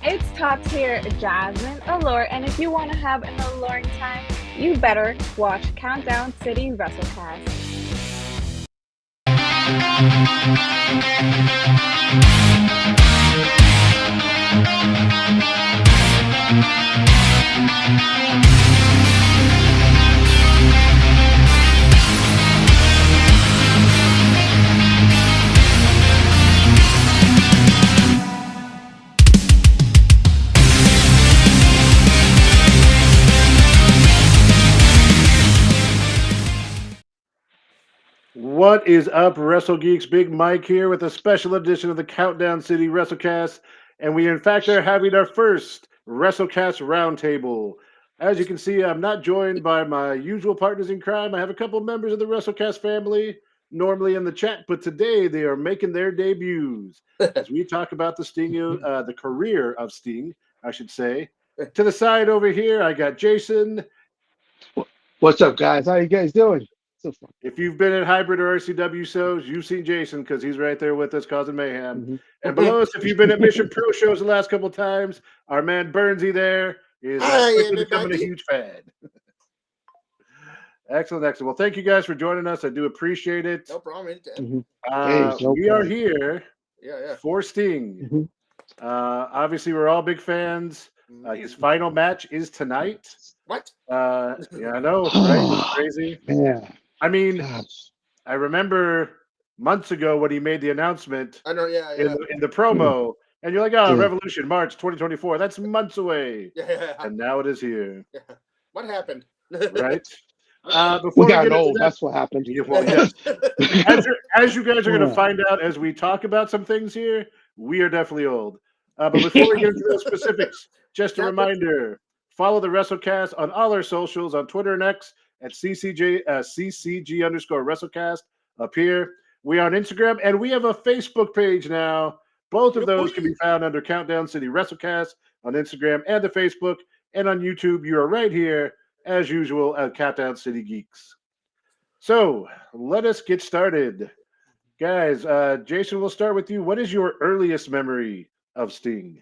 It's Tots here, Jasmine Allure, and if you want to have an alluring time, you better watch Countdown City Wrestlecast. What is up, Wrestle Geeks? Big Mike here with a special edition of the Countdown City Wrestlecast, and we in fact are having our first Wrestlecast Roundtable. As you can see, I'm not joined by my usual partners in crime. I have a couple members of the Wrestlecast family normally in the chat, but today they are making their debuts as we talk about the career of Sting, I should say. To the side over here, I got Jason. What's up, guys? How you guys doing? So far. If you've been at Hybrid or RCW shows, you've seen Jason because he's right there with us causing mayhem. Mm-hmm. And below us, if you've been at Mission Pro shows the last couple of times, our man Burnsy there is quickly becoming a huge fan. Excellent. Well, thank you guys for joining us. I do appreciate it. No problem. We are here for Sting. Mm-hmm. Obviously, we're all big fans. His final match is tonight. What? Yeah, I know, right? It's crazy. Yeah. I mean, Gosh. I remember months ago when he made the announcement. I know, in the promo, and you're like, Revolution, March 2024. That's months away. Yeah. And now it is here. Yeah. What happened? Right? We got old. That's what happened. Well, yes. as you guys are going to find out as we talk about some things here, we are definitely old. But before we get into those specifics, just a reminder, follow the WrestleCast on all our socials on Twitter and X at CCG _ WrestleCast up here. We are on Instagram, and we have a Facebook page now. Both of those can be found under Countdown City WrestleCast on Instagram and the Facebook. And on YouTube, you are right here, as usual, at Countdown City Geeks. So, let us get started. Guys, Jason, we'll start with you. What is your earliest memory of Sting?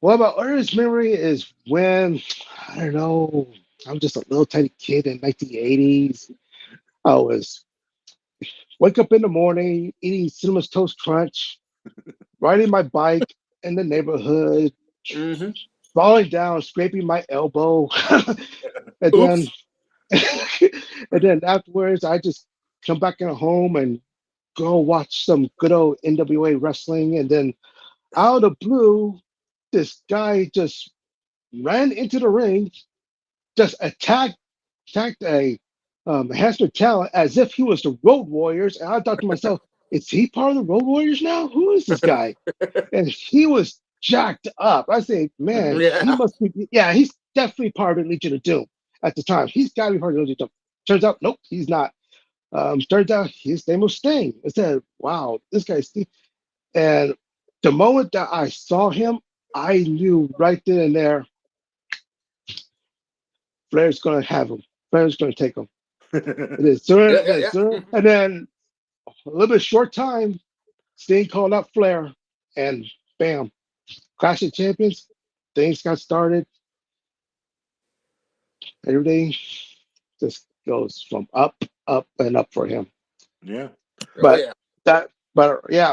Well, my earliest memory is when, I don't know, I was just a little tiny kid in 1980s. I was wake up in the morning, eating Cinema's Toast Crunch, riding my bike in the neighborhood, falling down, scraping my elbow. and then afterwards, I just come back in home and go watch some good old NWA wrestling. And then out of the blue, this guy just ran into the ring, just attacked a enhancement talent as if he was the Road Warriors. And I thought to myself, is he part of the Road Warriors now? Who is this guy? And he was jacked up. I say, man, he must be. Yeah, he's definitely part of the Legion of Doom at the time. He's got to be part of the Legion of Doom. Turns out, nope, he's not. Turns out his name was Sting. I said, wow, this guy's Sting. And the moment that I saw him, I knew right then and there, Flair's going to have him. Flair's going to take him. And then a little bit short time, Sting called up Flair, and bam, Clash of Champions. Things got started. Everything just goes from up, and up for him. Yeah.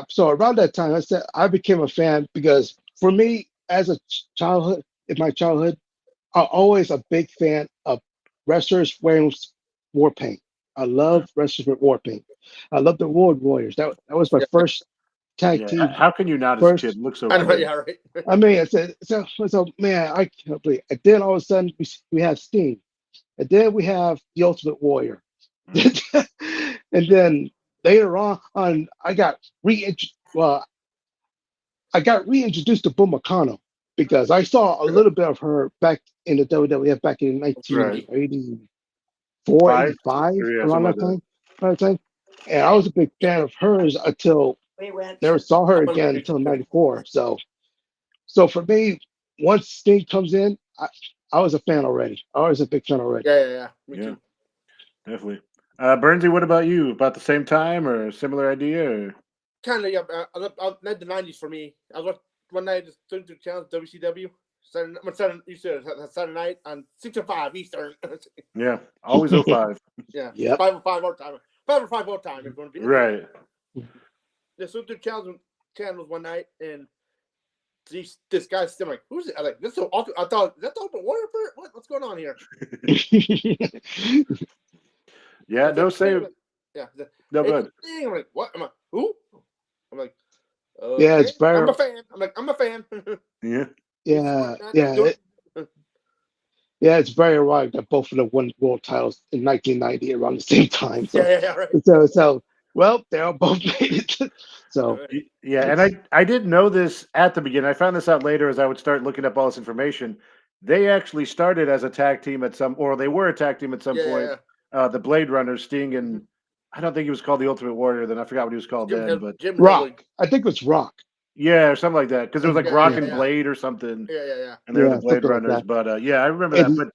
So around that time, I said I became a fan because for me, as a childhood, in my childhood, I'm always a big fan of wrestlers wearing war paint. I love wrestlers with war paint. I love the Road Warriors. That was my first tag team. How can you not as a kid look so good? Right. I mean, so man, I can't believe. And then all of a sudden we have Sting, and then we have the Ultimate Warrior, and then later on I got reintroduced to Boom Nakano because I saw a little bit of her back in the WWF back in 1984, 85, around that time. And I was a big fan of hers until never saw her again until 94. So for me, once Sting comes in, I was a fan already. I was a big fan already. Yeah. Me too. Definitely. Burnsy, what about you? About the same time or a similar idea? Or? Kind of, yeah. The 90s for me. I was one night just turned through channels WCW. You said Saturday night on 6 or 5 Eastern. Yeah, always 05. Yeah, Yep. 5 or 5 more time. 5 or 5 more time. If you want to be Right. Just went through channels one night, and this guy's still like, "Who's it?" I'm like, "This is so." I thought, "Is that the Ultimate Warrior?" What's going on here? Yeah, no save. Yeah, No it's good. Sting. I'm like, "What?" I'm like, "Who?" I'm like, "Okay." Yeah, it's better. I'm a fan. I'm a fan. Yeah. Yeah, it's very ironic that both of them won world titles in 1990 around the same time. So, right. so well, they all both made it. So, Yeah, and I didn't know this at the beginning. I found this out later as I would start looking up all this information. They actually started as a tag team or they were a tag team at some point. The Blade Runners, Sting, and I don't think he was called the Ultimate Warrior then. I forgot what he was called then. But Jim Rock. I think it was Rock. Yeah, or something like that. Because it was like Rock and yeah. Blade or something. Yeah. And they were the Blade something like Runners. that. But yeah, I remember that. But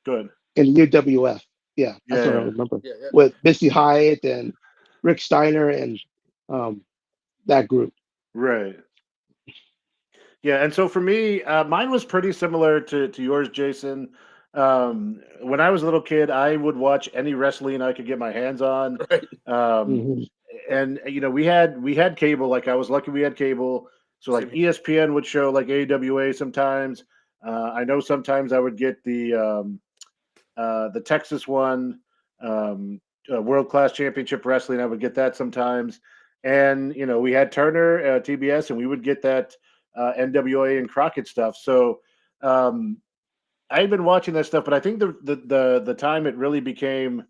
good. And UWF. Yeah, that's what I remember. With Missy Hyatt and Rick Steiner and that group. Right. Yeah, and so for me, mine was pretty similar to yours, Jason. When I was a little kid, I would watch any wrestling I could get my hands on. Right. And we had cable. Like I was lucky we had cable. So like ESPN would show like AWA sometimes. I know sometimes I would get the Texas one, World Class Championship Wrestling. I would get that sometimes. And we had Turner, TBS, and we would get that NWA and Crockett stuff. So I've been watching that stuff, but I think the time it really became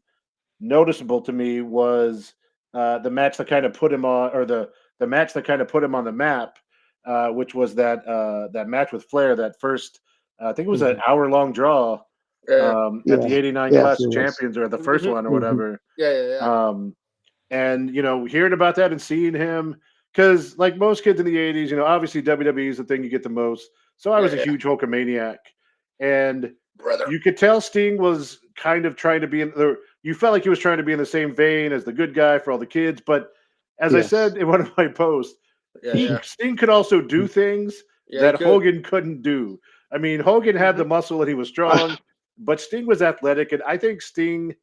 noticeable to me was the match that kind of put him on, or the match that kind of put him on the map, which was that match with Flair. That first, I think it was an hour-long draw at the '89 Clash of Champions, or the first one, or whatever. Yeah. And hearing about that and seeing him, because like most kids in the '80s, obviously WWE is the thing you get the most. So I was a huge Hulkamaniac, and you could tell Sting was kind of trying to be you felt like he was trying to be in the same vein as the good guy for all the kids. But as I said in one of my posts, Sting could also do things that Hogan couldn't do. I mean, Hogan had the muscle and he was strong, but Sting was athletic. And I think Sting,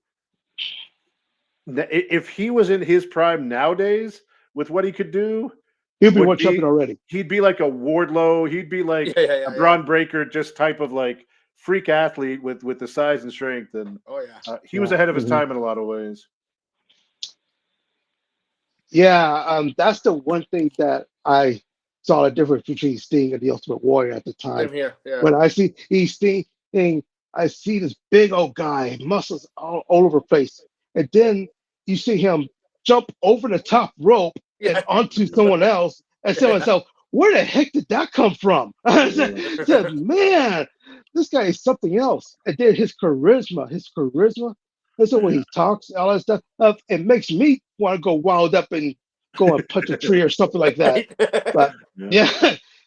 if he was in his prime nowadays with what he could do, he'd be one champion already. He'd be like a Wardlow. He'd be like a Braun Breaker, just type of like freak athlete with the size and strength. And he was ahead of his time in a lot of ways. Yeah, that's the one thing that I saw the difference between Sting and the Ultimate Warrior at the time. Same here. Yeah. When I see Sting, I see this big old guy, muscles all over the place, and then you see him jump over the top rope and onto someone else, and say to myself, where the heck did that come from? I said, man, this guy is something else. And then his charisma, that's the way he talks, all that stuff. It makes me want to go wild up and go and punch a tree or something like that. But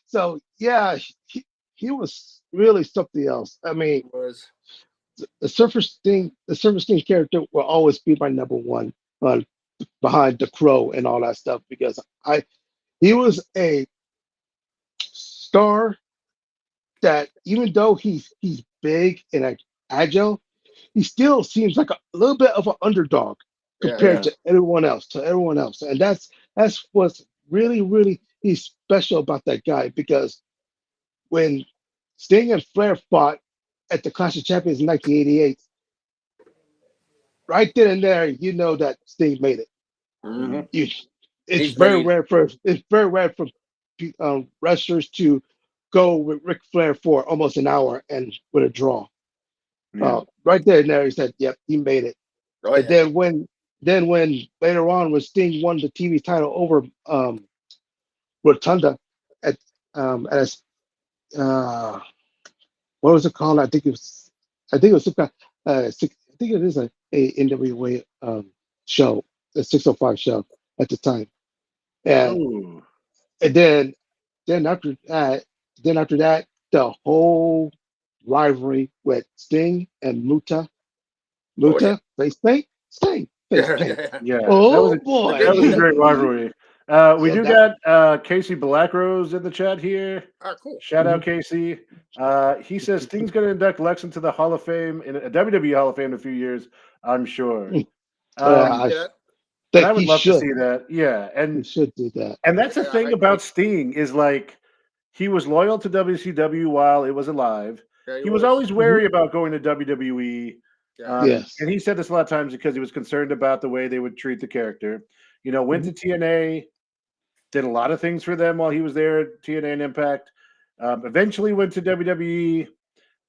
so he was really something else. I mean, the Surfer Sting character will always be my number one behind the Crow and all that stuff, because he was a star that, even though he's big and agile, he still seems like a little bit of an underdog compared to everyone else. And that's what's really special about that guy, because when Sting and Flair fought at the Clash of Champions in 1988, right then and there, that Sting made it. It's very rare for wrestlers to go with Ric Flair for almost an hour and with a draw. Right there and there, he said, "Yep, he made it." And then when later on, when Sting won the TV title over Rotunda at what was it called? I think it was some kind. I think it is a NWA show, the 605 show at the time, and then after that, the whole rivalry with Sting and Muta, face paint, Sting, face paint. Yeah, Oh boy, that was a great rivalry. We So do that got Casey Blackrose in the chat here. All right, cool. Shout out Casey. He says Sting's going to induct Lex into the Hall of Fame, in a WWE Hall of Fame in a few years, I'm sure. I Yeah, And I think would he love to should. see that. Yeah, He should do that. and that's the Yeah, I thing agree. about Sting is like he was loyal to WCW while it was alive. yeah, He was always wary about going to WWE. Yeah. Yes. And he said this a lot of times because he was concerned about the way they would treat the character. You know, went to TNA, did a lot of things for them while he was there at TNA and Impact. Eventually went to WWE.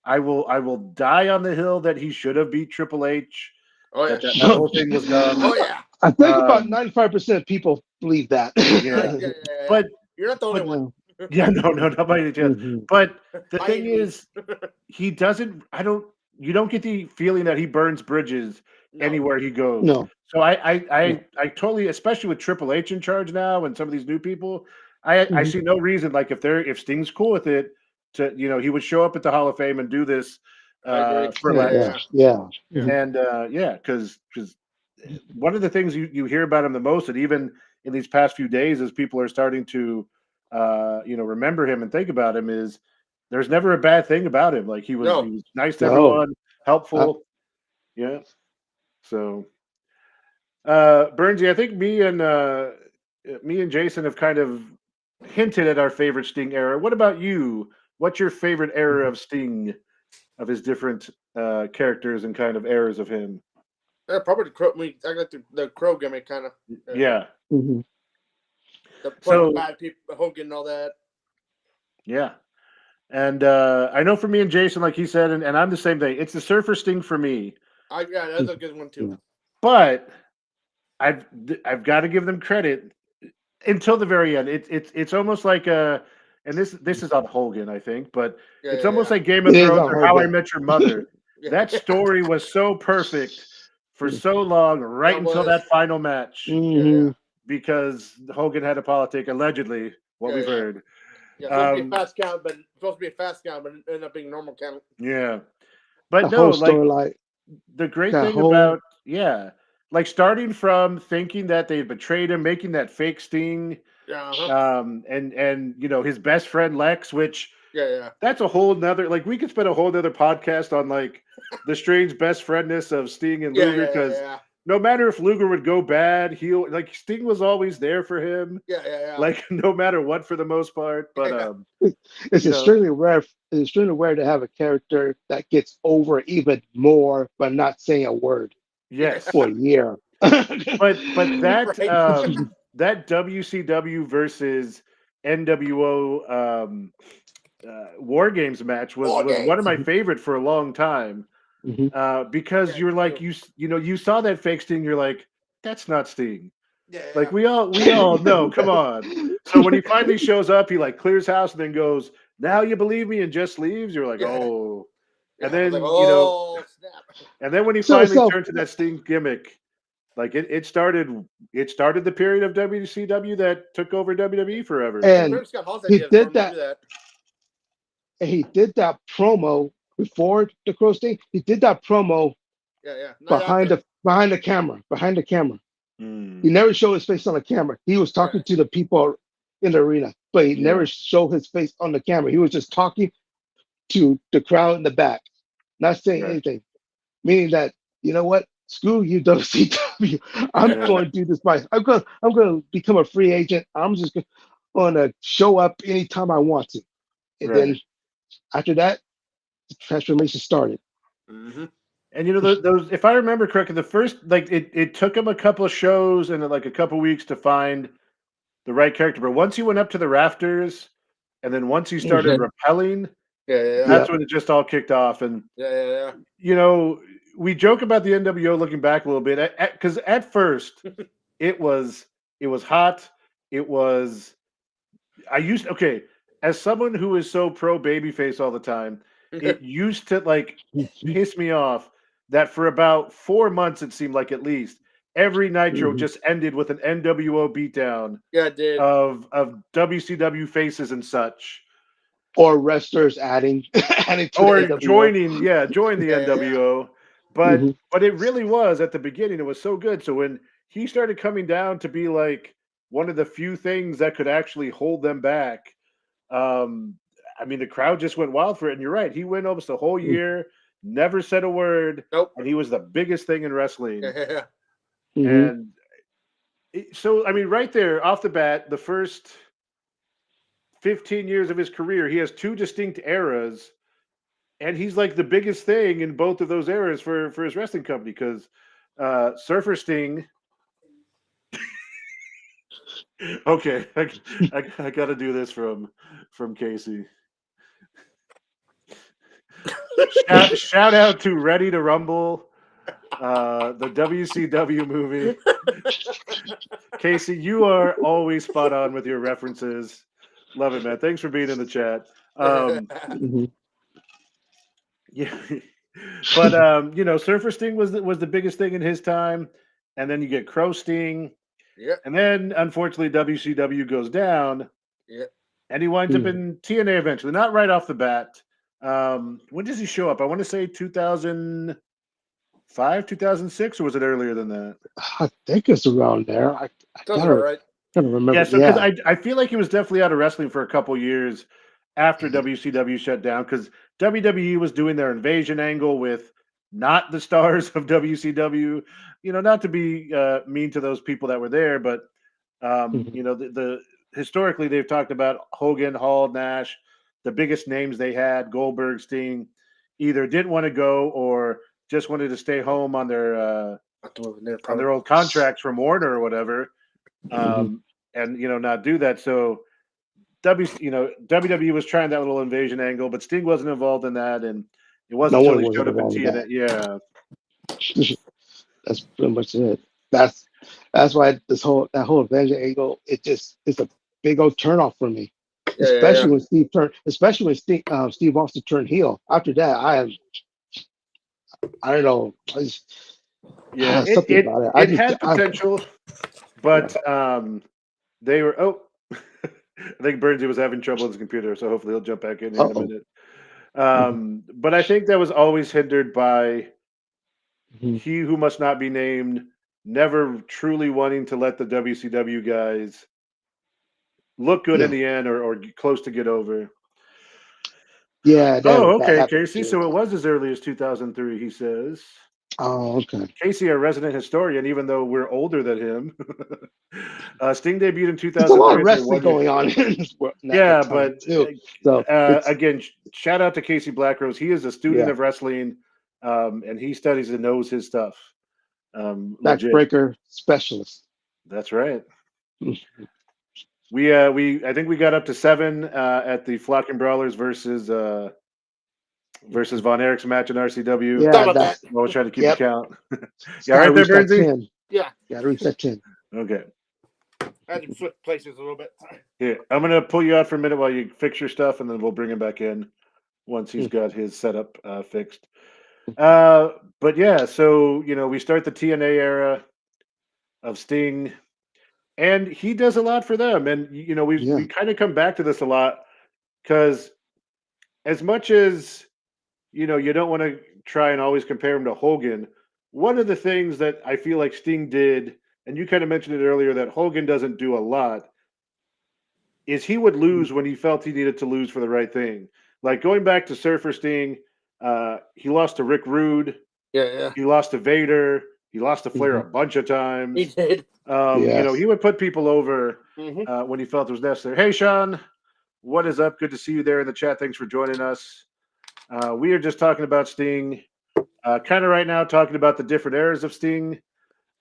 I will die on the hill that he should have beat Triple H. Oh yeah. That whole thing was dumb. Oh yeah. I think about Um, 95% of people believe that. Yeah. Yeah. But You're not the only but- one. yeah, no, nobody does. Mhm. But the I thing ain't me. is, he doesn't. You don't get the feeling that he burns bridges No. anywhere he goes. No. So I totally, especially with Triple H in charge now and some of these new people, I Mhm. see no reason like if Sting's cool with it to he would show up at the Hall of Fame and do this I agree. for Lex. Yeah. And because one of the things you hear about him the most, and even in these past few days, as people are starting to remember him and think about him, is there's never a bad thing about him. Like he was nice to No. everyone, helpful. Yeah. So Bernsey, I think me and Jason have kind of hinted at our favorite Sting era. What about you? What's your favorite era of Sting, of his different characters and kind of eras of him? Yeah, probably the crow. I got the crow gimmick kind of. Yeah. Mhm. The bad people, Hogan and all that. Yeah. And I know for me and Jason, like he said, and I'm the same thing. It's the Surfer Sting for me. That's a good one too. But I've got to give them credit until the very end. It's almost like and this is on Hogan, I think, but it's almost like Game of It is Thrones on or How I Hogan. Met Your Mother. That story was so perfect for so long, right until that final match, Mhm. because Hogan had a politic, allegedly, what we've heard. Yeah, supposed to be a fast count, but it ended up being a normal count. Yeah, but The no, whole like storyline. the great that thing whole- about like starting from thinking that they betrayed him, making that fake Sting, Yeah. and his best friend Lex, which Yeah. that's a whole nother, like we could spend a whole nother podcast on like the strange best friendness of Sting and Luger, because no matter if Luger would go bad, Sting was always there for him. Yeah. Like no matter what, for the most part. But It's extremely rare. It's extremely rare to have a character that gets over even more, but not saying a word yes, for a year. but that Right. that WCW versus NWO War Games match was one of my favorite for a long time. Because you're like you saw that fake Sting, you're like, that's not Sting. Yeah. Like we all know, come on. So when he finally shows up, he like clears house and then goes, now you believe me, and just leaves. You're like, oh. And then snap. and then when he So- finally turned to that Sting gimmick, like it started the period of WCW that took over WWE forever. And Scott Hall's he idea did for him to do that. And he did that promo before the Crow Sting. He did that promo Yeah. behind the camera. He never showed his face on the camera. He was talking to the people in the arena, but he never showed his face on the camera. He was just talking to the crowd in the back, not saying anything. Meaning that, you know what? Screw you, WCW. I'm going to do this I'm going to become a free agent. I'm just going to show up anytime I want to. And then after that, the transformation started. Mm-hmm. And those, if I remember correctly, the first, like it took him a couple of shows and like a couple of weeks to find the right character. But once he went up to the rafters, and then once he started rappelling, that's when it just all kicked off. And we joke about the NWO looking back a little bit, because at first it was hot. It was as someone who is so pro babyface all the time, it used to like piss me off that for about 4 months, it seemed like at least every Nitro just ended with an NWO beatdown of WCW faces and such. Or wrestlers adding to or the join the NWO. But it really was at the beginning, it was so good. So when he started coming down to be like one of the few things that could actually hold them back. I mean, the crowd just went wild for it. And you're right. He went almost a whole year, never said a word. Nope. And he was the biggest thing in wrestling. Yeah. And so, I mean, right there off the bat, the first 15 years of his career, he has two distinct eras. And he's like the biggest thing in both of those eras for his wrestling company because Surfer Sting. Okay, I got to do this from Casey. Shout out to Ready to Rumble, the WCW movie. Casey, you are always spot on with your references. Love it, man. Thanks for being in the chat. Yeah, but you know, Surfer Sting was the biggest thing in his time, and then you get Crow Sting, and then unfortunately WCW goes down, and he winds up in TNA eventually. Not right off the bat. When does he show up? I want to say 2005, 2006, or was it earlier than that? I think it's around there. I Right. gotta remember. Yeah, so because I feel like he was definitely out of wrestling for a couple years after WCW shut down because WWE was doing their invasion angle with not the stars of WCW. You know, not to be mean to those people that were there, but you know, the historically they've talked about Hogan, Hall, Nash, the biggest names they had, Goldberg, Sting, either didn't want to go or just wanted to stay home on their old contracts from Warner or whatever, and you know, not do that. So WWE was trying that little invasion angle, but Sting wasn't involved in that, and it wasn't until he showed up in TNA. Yeah, that's pretty much it. That's why that whole invasion angle, it's a big old turnoff for me. Especially when Steve Austin turned heel. After that, I don't know. It had potential, but they were. Oh, I think Burnsy was having trouble with his computer, so hopefully he'll jump back in a minute. But I think that was always hindered by he who must not be named, never truly wanting to let the WCW guys look good in the end or close to get over. Yeah. Okay, Casey. So it was as early as 2003, he says. Oh, okay. Casey, our resident historian, even though we're older than him. Sting debuted in 2003. There's a lot of wrestling going on in this world. Yeah, but so again, shout out to Casey Blackrose. He is a student of wrestling, and he studies and knows his stuff. Backbreaker specialist. That's right. I think we got up to 7 at the Flock and Brawlers versus Von Erich's match in RCW. Yeah, I was trying to keep the count. Yeah, right there, Bernsey? Yeah, reach that 10. Okay. I had to flip places a little bit. Here, I'm going to pull you out for a minute while you fix your stuff, and then we'll bring him back in once he's got his setup fixed. But yeah, so, you know, we start the TNA era of Sting, and he does a lot for them. And, you know, we kind of come back to this a lot because as much as, you know, you don't want to try and always compare him to Hogan, one of the things that I feel like Sting did, and you kind of mentioned it earlier, that Hogan doesn't do a lot, is he would lose when he felt he needed to lose for the right thing. Like going back to Surfer Sting, he lost to Rick Rude. Yeah. He lost to Vader. He lost to Flair a bunch of times. He did. You know, he would put people over when he felt it was necessary. Hey, Sean, what is up? Good to see you there in the chat. Thanks for joining us. We are just talking about Sting. Kind of right now talking about the different eras of Sting.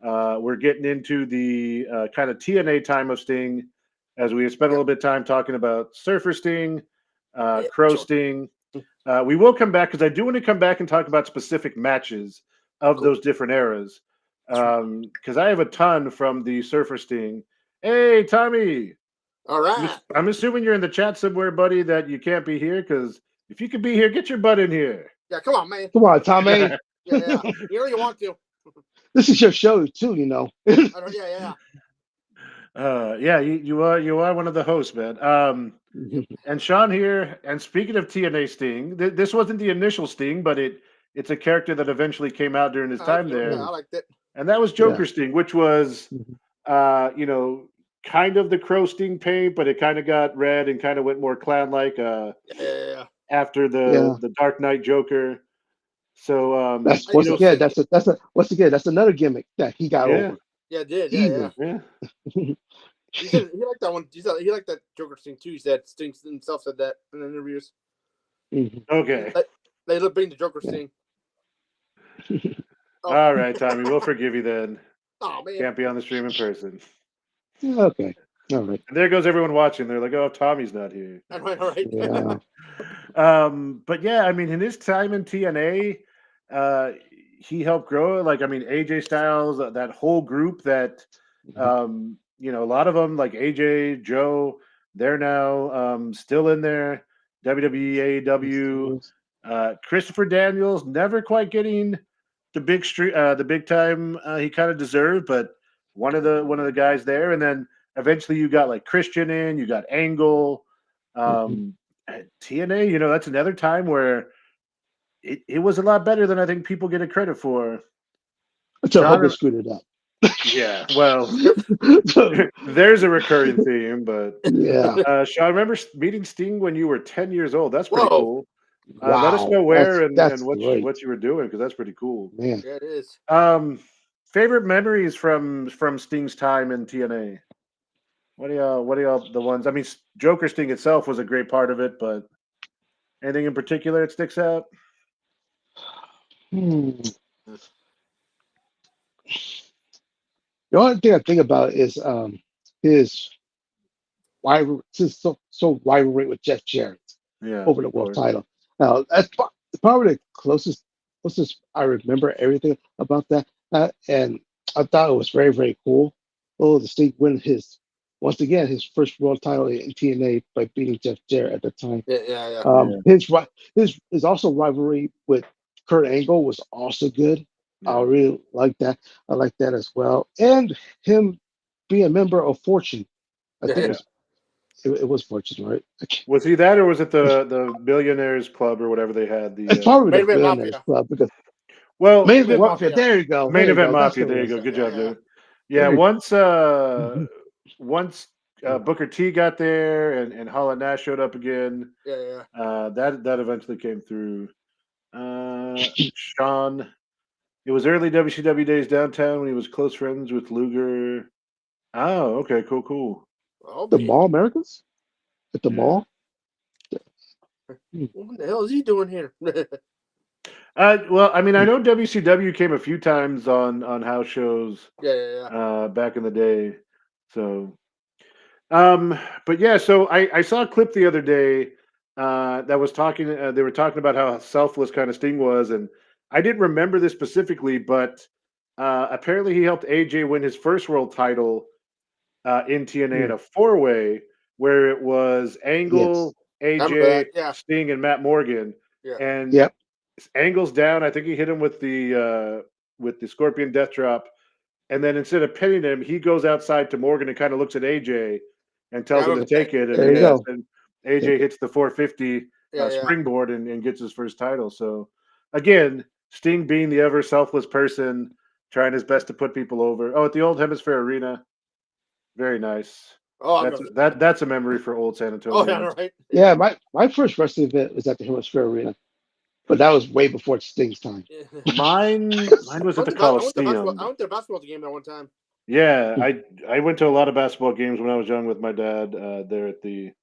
We're getting into the kind of TNA time of Sting as we spent a little bit of time talking about Surfer Sting, Crow Sting. We will come back because I do want to come back and talk about specific matches of those different eras because I have a ton from the Surfer Sting. Hey, Tommy. All right. I'm assuming you're in the chat somewhere, buddy, that you can't be here because if you could be here, get your butt in here. Yeah, come on, man. Come on, Tommy. Yeah. You know you want to. This is your show too, you know. Yeah. Yeah, you are one of the hosts, man. And Sean here. And speaking of TNA Sting, this wasn't the initial Sting, but it's a character that eventually came out during his time there. Yeah, I liked it. And that was Joker Sting, which was, you know, kind of the Crow Sting paint, but it kind of got red and kind of went more clown-like Yeah. after Yeah. the Dark Knight Joker. So That's you once know, again. Once again. That's another gimmick that he got yeah, over. Yeah, did. Yeah. Even. yeah. He said he liked that one. He liked that Joker Sting too. He said Sting himself said that in interviews. Mhm. Okay. They love being the Joker Yeah. Sting. Oh. All right, Tommy, we'll forgive you then. Oh man. Can't be on the stream in person. Okay. All right. And there goes everyone watching. They're like, "Oh, Tommy's not here." All right. Yeah. But yeah, I mean, in his time in TNA, he helped grow it. Like, I mean, AJ Styles, that whole group that, you know, a lot of them, like AJ, Joe, they're now still in there. WWE, AEW. Christopher Daniels never quite getting the big time he kind of deserved, but one of the guys there, and then eventually you got like Christian in, you got Angle, at TNA. You know, that's another time where it was a lot better than I think people get it credit for. Until Sean, Hogan screwed it up. yeah, well, there's a recurring theme, but Yeah. Sean, I remember meeting Sting when you were 10 years old. That's pretty Whoa. cool. Let us Wow. know where That's and great. what you were doing, because that's pretty cool. Man. Yeah, it is. Favorite memories from Sting's time in TNA. What are y'all the ones? I mean, Joker Sting itself was a great part of it, but anything in particular that sticks out? Hmm. The only thing I think about is his rivalry with Jeff Jarrett Yeah, over the of world course. title. Now that's probably the closest I remember everything about that. And I thought it was very, very cool. Oh, the Sting win once again his first world title in TNA by beating Jeff Jarrett at the time. Yeah. Yeah, His also rivalry with Kurt Angle was also good. I yeah. really like that. I like that as well. And him being a member of Fortune. I think Yeah. it was Fortune, right? Was he that, or was it the Billionaires Club or whatever they had? It's The probably Main the Event Billionaires Mafia. Club because well, Main Event what Mafia. There you go. Main There you Event go. That's Mafia? what it There you was. go. Good job, Yeah. dude. Yeah, There you once Booker T got there and Hall and Nash showed up again, Yeah. that eventually came through. Sean, it was early WCW days downtown when he was close friends with Luger. Oh, okay, cool. Oh The man. Mall Americans at the Yeah. mall. What the hell is he doing here? Well, I mean, I know WCW came a few times on house shows Yeah. back in the day. So, but yeah, so I saw a clip the other day that was talking. They were talking about how selfless kind of Sting was, and I didn't remember this specifically, but apparently he helped AJ win his first world title in TNA in Hmm. a four-way where it was Yes. Angle, I remember AJ, that. Yeah. Sting, and Matt Morgan. Yeah. And Yep. Angle's down. I think he hit him with the Scorpion Death Drop, and then instead of pinning him, he goes outside to Morgan and kind of looks at AJ and Yeah, I tells him to remember that. take it. And There you yes, go. and Yep. AJ hits the 450 Yeah. springboard and gets his first title. So again, Sting being the ever selfless person, trying his best to put people over. Oh, at the old Hemisphere Arena, very nice. Oh, I remember. That's a memory for old San Oh, yeah, Antonio. right. Yeah. My first wrestling event was at the Hemisphere Arena, but that was way before Sting's time. Yeah. Mine was at the Coliseum. I went to a basketball game that one time. Yeah, I went to a lot of basketball games when I was young with my dad there at the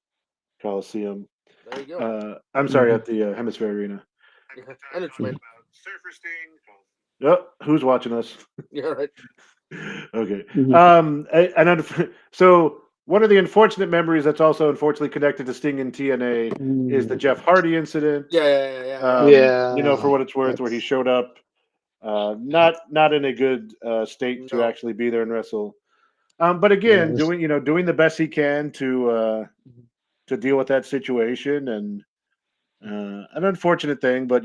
Coliseum. There you go. I'm sorry, at the Hemisphere Arena. I know what you meant. Surfer Sting. Oh, who's watching us? Yeah, right. Okay. Mhm. So one of the unfortunate memories that's also unfortunately connected to Sting and TNA is the Jeff Hardy incident. Yeah. You know, for Yeah. what it's worth, where he That's showed up not in a good state to No. actually be there and wrestle. But yeah. again, doing the best he can to deal with that situation, and an unfortunate thing, but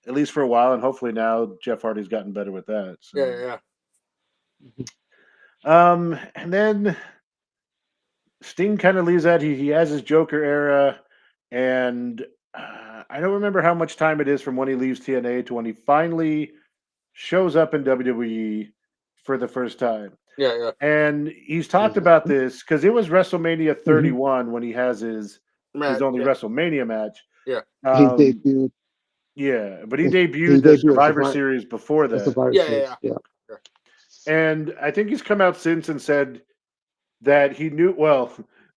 at least for a while, and hopefully now Jeff Hardy's gotten better with that. So, Yeah. and then Sting kind of leaves that he has his Joker era, and I don't remember how much time it is from when he leaves TNA to when he finally shows up in WWE for the first time. Yeah. And he's talked about this because it was WrestleMania 31 when he has his only WrestleMania match. Yeah. He debuted. Yeah, but he debuted the Survivor Series before that. Yeah. And I think he's come out since and said that he knew. Well,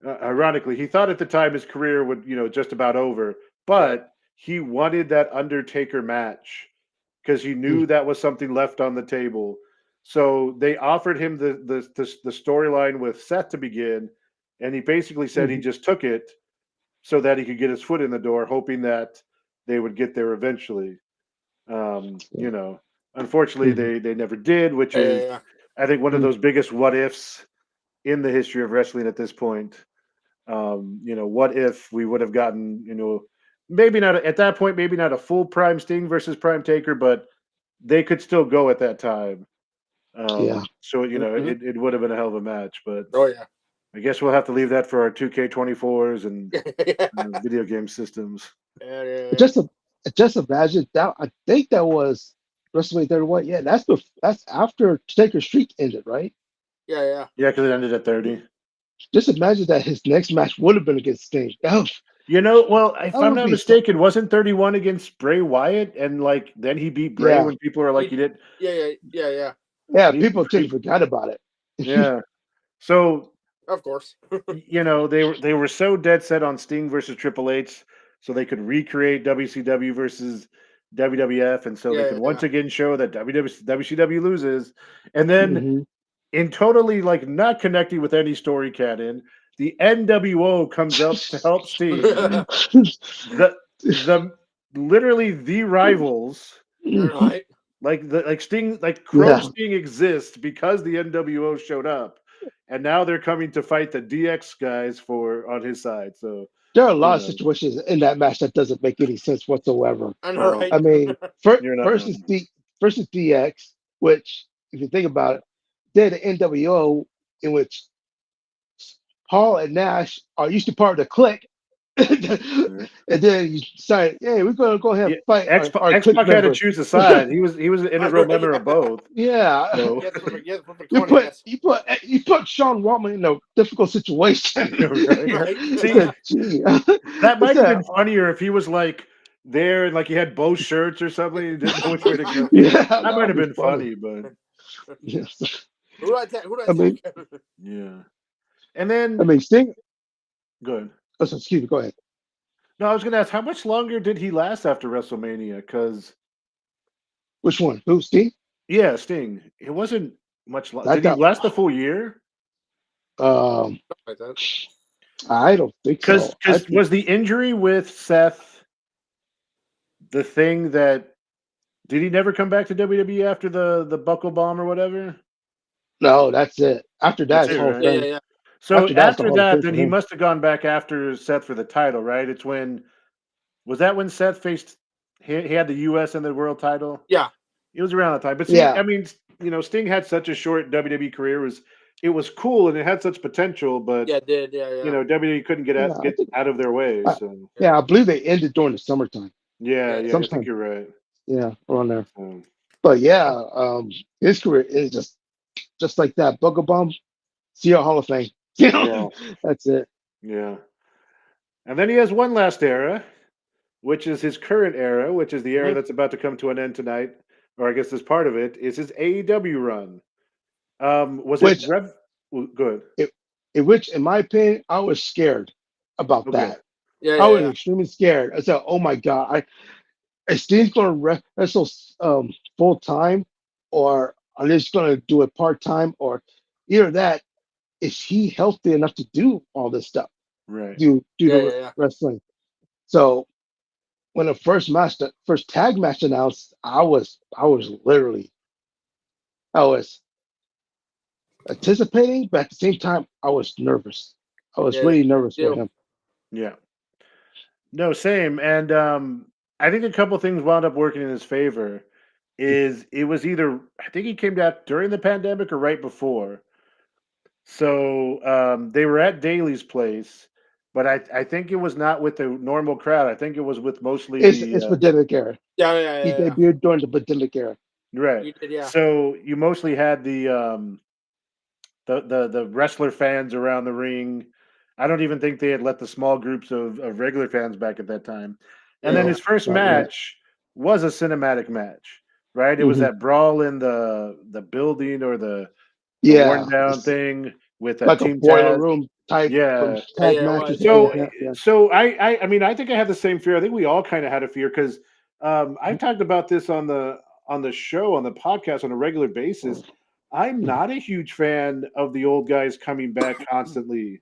ironically, he thought at the time his career would, just about over, but he wanted that Undertaker match because he knew that was something left on the table. So they offered him the storyline with Seth to begin, and he basically said he just took it so that he could get his foot in the door, hoping that they would get there eventually. Unfortunately, they never did, which is, I think, one of those biggest what ifs in the history of wrestling at this point. What if we would have gotten, maybe not at that point, maybe not a full Prime Sting versus Prime Taker, but they could still go at that time. So it would have been a hell of a match, but I guess we'll have to leave that for our 2K24s and video game systems. Just imagine that. I think that was WrestleMania 31. Yeah, that's after Taker's streak ended, right? Yeah, because it ended at 30. Just imagine that his next match would have been against Sting. Well, if I'm not mistaken, wasn't 31 against Bray Wyatt, and then he beat Bray when people are like, he did. Yeah. Yeah, people totally forgot about it. Yeah. So of course, they were so dead set on Sting versus Triple H, so they could recreate WCW versus WWF, and so they could once again show that WCW loses, and then in totally not connecting with any story canon, the NWO comes up to help Sting. the literally the rivals, right? Sting, Sting exists because the NWO showed up, and now they're coming to fight the DX guys on his side. So there are a lot of situations in that match that doesn't make any sense whatsoever. Right. I mean, versus DX, which, if you think about it, they're the NWO, in which Paul and Nash are used to part of the clique. And then you decide, hey, we're going to go ahead and fight. X-Pac had to choose a side. He was an integral member of both. Yeah. So. You put Sean Waltman in a difficult situation. Right. See, that might have been funnier if he was there and he had both shirts or something and didn't know which way to go. That might have been funny, but yes. Who do I attack? Yeah. And then Sting. Good. Oh, excuse me. Go ahead. No, I was going to ask, how much longer did he last after WrestleMania? Because which one? Who? Sting? Yeah, Sting. It wasn't much longer. Did he last the full year? I don't think so. Because was the injury with Seth the thing that? Did he never come back to WWE after the buckle bomb or whatever? No, that's it. After that, it's whole thing. Yeah. So after that, then he must have gone back after Seth for the title, right? Was that when Seth faced? He had the U.S. and the world title. Yeah, it was around that time. But see, I mean, Sting had such a short WWE career. It was cool and it had such potential, but it did. Yeah. WWE couldn't get out of their way. So I believe they ended during the summertime. Yeah, I think you're right. Yeah, around there. But his career is just like that. Buckle bomb, CR Hall of Fame. That's it. Yeah. And then he has one last era, which is his current era, which is the era that's about to come to an end tonight, or I guess this part of it is his AEW run. Good? In which, in my opinion, I was scared about that. I was extremely scared. I said, "Oh my god, is Steve's going to wrestle full time, or are they just going to do it part time, or either that? Is he healthy enough to do all this stuff? Right. Do the wrestling." So when the first tag match announced, I was anticipating, but at the same time, I was nervous. I was really nervous for him. Yeah. No, same. And I think a couple things wound up working in his favor. It was either, I think he came out during the pandemic or right before. So they were at Daly's place, but I think it was not with the normal crowd. I think it was with mostly it's pandemic era. Yeah. He debuted during the pandemic era. Right. You did, yeah. So you mostly had the the wrestler fans around the ring. I don't even think they had let the small groups of regular fans back at that time. And then Yeah. his first Right. match was a cinematic match, right? It was Mhm. that brawl in the building or the worn Yeah, down it's thing with like a Team boiler Taz. room type Yeah. tag Yeah, it matches was. and things So, like that. Yeah. so I mean, I think I had the same fear. I think we all kind of had a fear because I've talked about this on the show on the podcast on a regular basis. I'm not a huge fan of the old guys coming back constantly.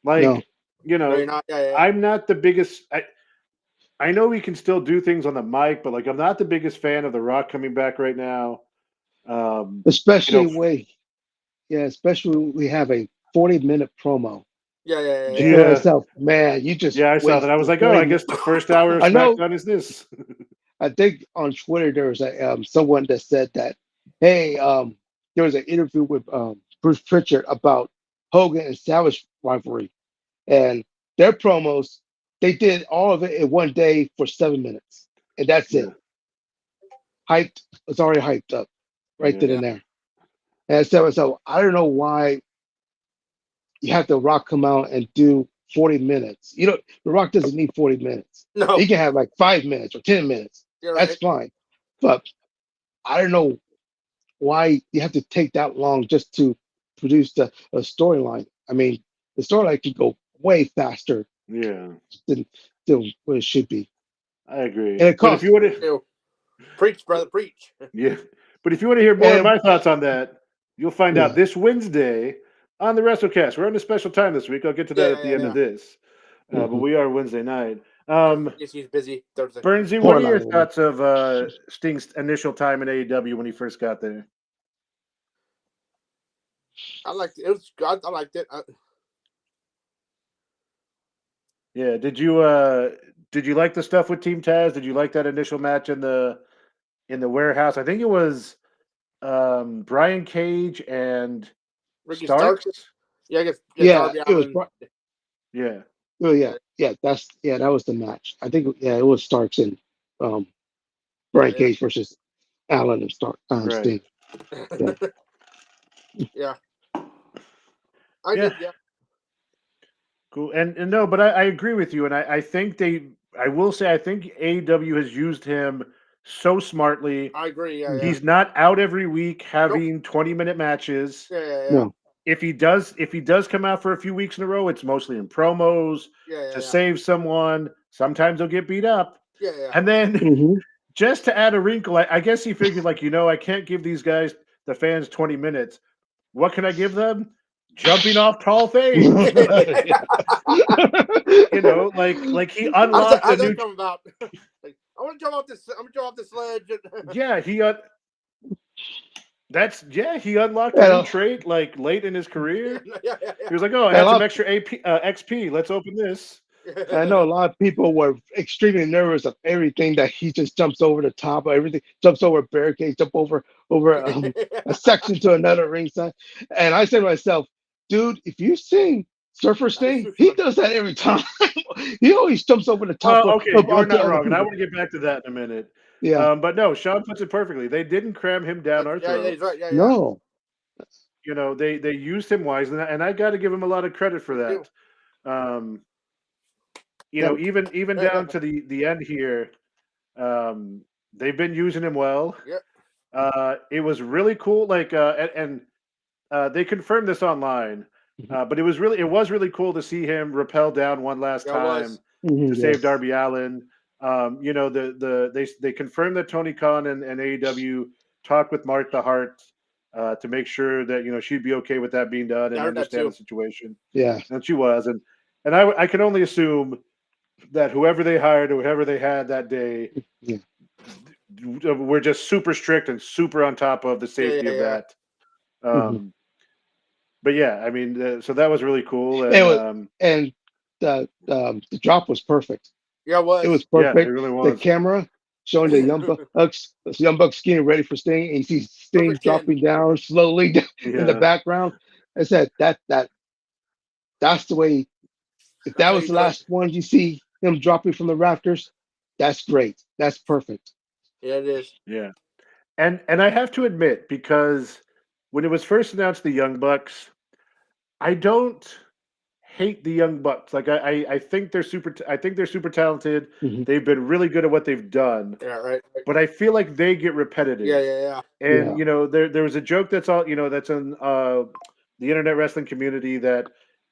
No. Like, you No, you're know, not. Yeah. I'm not the biggest. I know we can still do things on the mic, but like, I'm not the biggest fan of The Rock coming back right now. You know, Especially especially when we have a 40-minute promo. Yeah. I feel yeah, myself, man, you just yeah, I saw that. I was wasted like, oh, 40 I minutes. guess the first hour of I know. SmackDown is this. I think on Twitter there was someone that said that, hey, there was an interview with Bruce Pritchard about Hogan and Savage rivalry, and their promos, they did all of it in one day for 7 minutes, and that's Yeah, it. Hyped, it's already hyped up, right then yeah, and there. And I said to myself, I don't know why you have The Rock come out and do 40 minutes. You know, The Rock doesn't need 40 minutes. No. He can have like 5 minutes or 10 minutes. You're That's right. fine. But I don't know why you have to take that long just to produce a storyline. I mean, the storyline could go way faster yeah. than, than what it should be. I agree. And it But if you costs, want to, Ew. Preach, brother, preach. yeah, but if you want to hear more of and my thoughts on that, you'll find out yeah. this Wednesday on the Wrestlecast. We're on a special time this week. I'll get to that at the end of Yeah. this, but Mhm. we are Wednesday night. Guess he's busy Thursday. Bernsey, what Poor are your Lionel. thoughts of Sting's initial time in AEW when he first got there? I liked it. It was. I liked it. Yeah, did you like the stuff with Team Taz? Did you like that initial match in the warehouse? I think it was Brian Cage and Ricky Starks. Starks. Yeah, I guess. Yeah, Yeah, Darby it was. Allin. Yeah, Oh yeah. That was the match. I think it was Starks and um, Brian Yeah. Cage versus Allen and right. Sting. Yeah. Yeah. I Yeah, did. Yeah. cool. And no, but I agree with you, and I think I will say I think AEW has used him so smartly. I agree. Yeah. He's not out every week Nope. having 20-minute matches. Yeah. No. If he does come out for a few weeks in a row, it's mostly in promos to Yeah. save someone. Sometimes he'll get beat up. Yeah. And then Hmm. just to add a wrinkle, I guess he figured like, I can't give these guys, the fans, 20 minutes. What can I give them? Jumping off tall things. Like he unlocked a How's new that come about? Like, I want to jump off this. I'm gonna jump off this ledge. yeah, he he unlocked a And, new trait like late in his career. Yeah. He was like, "Oh, I and a had some lot, extra XP. Let's open this." I know a lot of people were extremely nervous of everything that he just jumps over the top of everything, jumps over a barricade, jump over a section to another ringside. And I said to myself, dude, if you sing Surfer Sting, he does that every time. He always jumps over the top Well, okay, of you're onto not other wrong, and I people. want to get back to that in a minute. Yeah. But no, Sean puts it perfectly. They didn't cram him down our Yeah, he's throats. right. Yeah. No. They used him wisely, and I got to give him a lot of credit for Me too. that. Yep. Even down to the end here, they've been using him well. Yep. It was really cool. Like, and they confirmed this online, but it was really cool to see him rappel down one last Yeah, it time was. to save Yes. Darby Allin. They confirmed that Tony Khan and AEW talked with Martha Hart to make sure that she'd be okay with that being done I and heard that understand too. the situation. Yeah. And she was, and I can only assume that whoever they hired or whoever they had that day Yeah. were just super strict and super on top of the safety of Yeah. that. Mhm. But yeah, I mean, so that was really cool, It was, and and the drop was perfect. Yeah, it was. It was yeah, it perfect. really The was. camera showing the young bucks getting ready for Sting, and you see Sting Perfect 10. dropping down slowly in the Yeah, background. I said that's the way. If That's that how was you the do it. last one you see him dropping from the rafters, that's great. That's perfect. Yeah, it is. yeah, and I have to admit, because when it was first announced the Young Bucks, I don't hate the Young Bucks. Like I think they're super. I think they're super talented. Mhm. They've been really good at what they've done. Yeah, right. But I feel like they get repetitive. Yeah. And Yeah. there was a joke that's all that's in the internet wrestling community that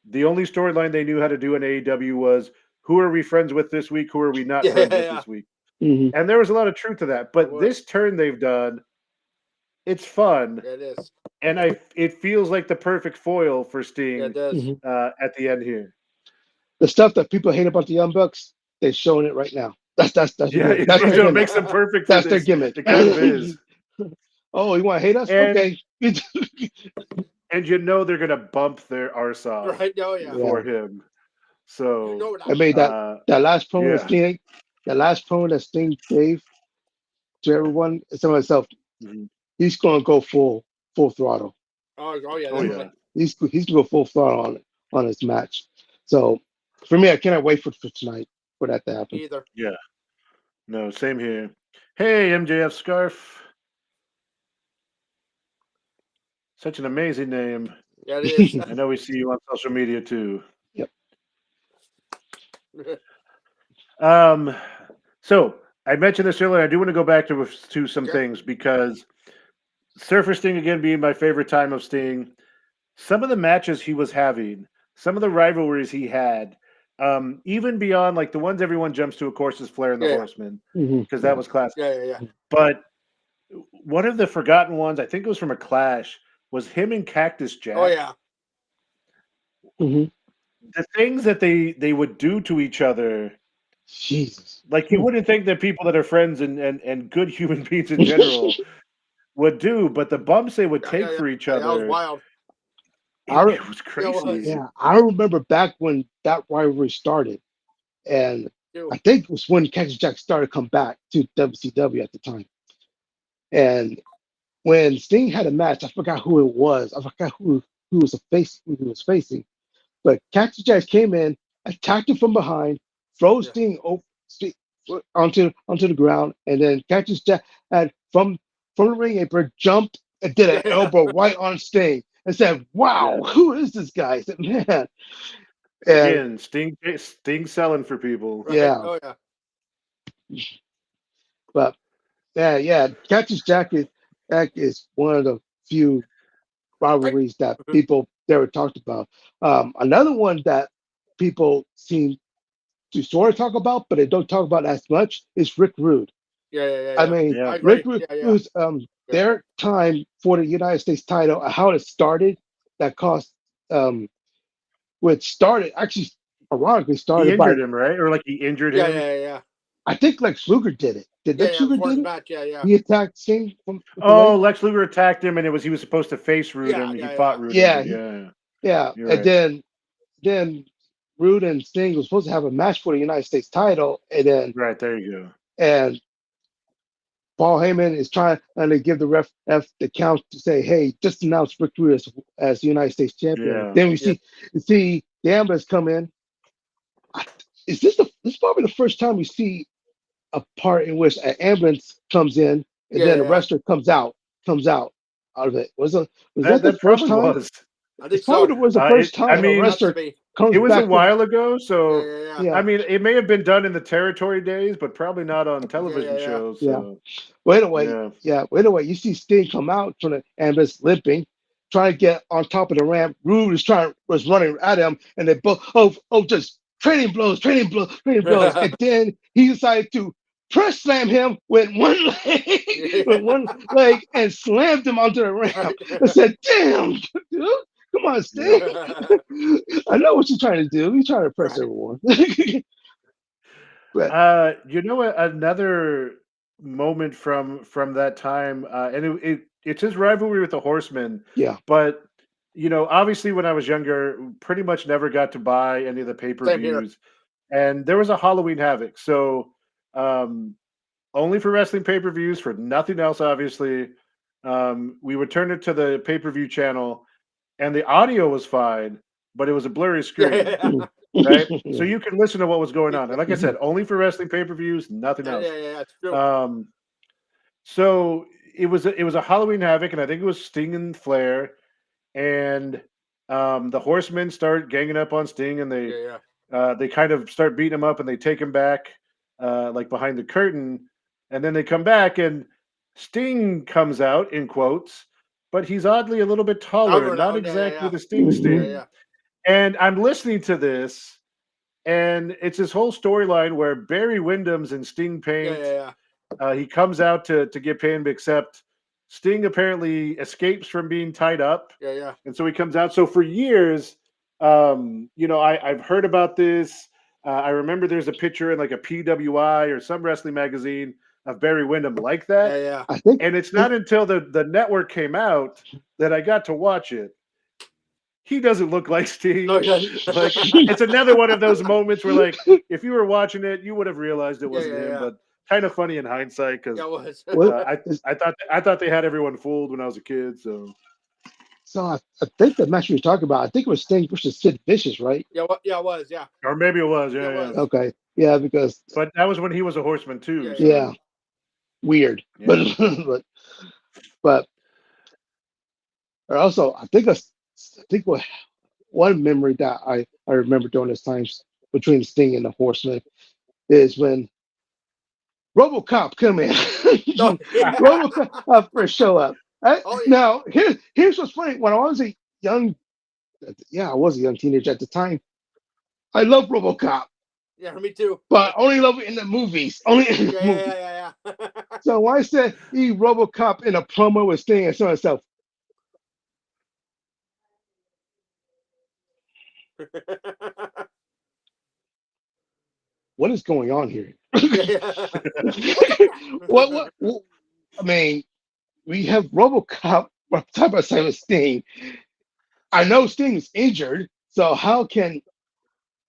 the only storyline they knew how to do in AEW was who are we friends with this week, who are we not friends with Yeah. this week, Mhm. and there was a lot of truth to that. But was. this turn they've done, it's fun, Yeah, it is. and it feels like the perfect foil for Yeah, Sting it does. Mhm. at the end here. The stuff that people hate about the Young Bucks, they're showing it right now. That's Yeah, their, that's their it gimmick. makes them perfect for That's their this. gimmick. It kind of is. Oh, you want to hate us? And Okay. and they're gonna bump their arse off Right. Oh, yeah. for him. So You know what? I mean that last promo that Sting gave to everyone, and to myself, Mhm. he's gonna go full throttle. Oh yeah. Oh Definitely. Yeah. He's gonna go full throttle on his match. So for me, I cannot wait for tonight for that to happen. Either. Yeah. No, same here. Hey, MJF Scarf. Such an amazing name. Yeah, it is. I know we see you on social media too. Yep. So I mentioned this earlier. I do want to go back to some things because Surfer Sting again being my favorite time of Sting. Some of the matches he was having, some of the rivalries he had, even beyond like the ones everyone jumps to, of course, is Flair and the Horsemen because that was classic. Yeah. But one of the forgotten ones, I think it was from a Clash, was him and Cactus Jack. Oh yeah. Mhm. The things that they would do to each other, Jesus. like you wouldn't think that people that are friends and good human beings in general would do, but the bumps they would take for each That was other, wild. it was crazy. was. Yeah, I remember back when that rivalry started, and Dude. I think it was when Cactus Jack started to come back to WCW at the time. And when Sting had a match, I forgot who it was. I forgot who who he was facing. But Cactus Jack came in, attacked him from behind, froze Sting onto the ground, and then Cactus Jack had from the ring apron jumped and did an elbow right on Sting and said, "Wow, who is this guy?" I said, "Man." And Again, Sting selling for people. Right? Yeah. Oh yeah. But yeah, Cactus Jack is one of the few rivalries that people never talked about. Another one that people seem to sort of talk about, but they don't talk about as much is Rick Rude. Yeah. I mean, Yeah. I agree. Rick Rude Yeah. was their time for the United States title, how it started, that cost which started actually ironically He started by injured him, right? Or like he injured him. Yeah. I think Lex Luger did it. Did Lex Luger Before did the it? match. Yeah. He attacked Sting from Oh, away? Lex Luger attacked him, and he was supposed to face Rude, and he fought Rude. Yeah, Yeah. and You're right. then Rude and Sting were supposed to have a match for the United States title, and then Right, there you go. and Paul Heyman is trying and they give the ref the count to say, "Hey, just announce Rick Rude as the United States champion." Yeah. Then we see the ambulance come in. This is probably the first time we see a part in which an ambulance comes in and then a wrestler comes out of it. Was that the first time? Was. I think It probably so. was the first time a wrestler comes it was back a while ago, so Yeah. I mean, it may have been done in the territory days, but probably not on television shows. So. Wait away. You see Sting come out from the ambulance limping, trying to get on top of the ramp. Rude was running at him, and they both just trading blows, and then he decided to press slam him with one leg and slammed him onto the ramp. I said, "Damn, dude, come on, Sting. I know what you're trying to do. You're trying to press everyone." But another moment from that time, and it's his rivalry with the Horsemen. Yeah. But obviously, when I was younger, pretty much never got to buy any of the pay-per-views, and there was a Halloween Havoc, so only for wrestling pay-per-views, for nothing else. Obviously, we would turn it to the pay-per-view channel, and the audio was fine, but it was a blurry screen. Right, so you can listen to what was going on, and like I said, only for wrestling pay-per-views, nothing else. Yeah, it's true. So it was a Halloween Havoc, and I think it was Sting and Flair, and The Horsemen start ganging up on Sting, and Yeah. they kind of start beating him up, and they take him back, like behind the curtain, and then they come back, and Sting comes out in quotes, but he's oddly a little bit taller, not exactly the Sting Sting. Yeah. And I'm listening to this, and it's this whole storyline where Barry Windham's in Sting paint. Yeah. He comes out to get pinned, except Sting apparently escapes from being tied up. Yeah. And so he comes out. So for years, I've heard about this. I remember there's a picture in like a PWI or some wrestling magazine of Barry Windham like that. Yeah. I think, And it's not until the network came out that I got to watch it. He doesn't look like Sting. No, he doesn't. Like, it's another one of those moments where, like, if you were watching it, you would have realized it wasn't him. Yeah. But kind of funny in hindsight because Yeah, it was. I thought they had everyone fooled when I was a kid. So I think the match we were talking about, I think it was Sting versus Sid Vicious, right? Yeah, it was. Yeah. or maybe it was. Yeah, it Yeah. was. Okay. Yeah, because But that was when he was a Horseman too. Yeah, so- yeah, weird. Yeah. But also I think one memory that I remember during this time between Sting and the Horseman is when RoboCop come in. No, yeah. RoboCop first show up. Oh, yeah. Now here's what's funny. When I was a young teenager at the time. I love RoboCop, Yeah, me too. but I only love it in the movies. Only in the movies. Yeah. So when I said he RoboCop in a promo with Sting, I saw myself, what is going on here? What? I mean, we have RoboCop side by side with Sting. I know Sting is injured, so how can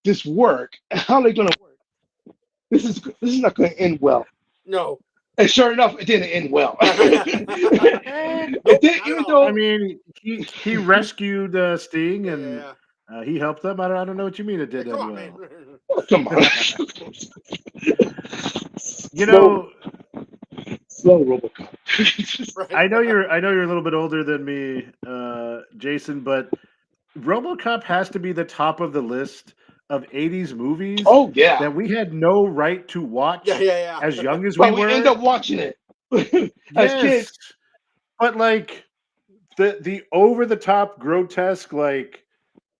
this work? How are they going to work? This is not going to end well. No. And sure enough, it didn't end well. It did, even though I mean, he rescued Sting and he helped them. I don't know what you mean it did Come that on, well. man. oh, come on, You know, slow RoboCop. Right. I know you're a little bit older than me, Jason, but RoboCop has to be the top of the list of 80s movies Oh yeah, that we had no right to watch Yeah. as young as we but we were. end up watching it as kids. But like the over the top grotesque like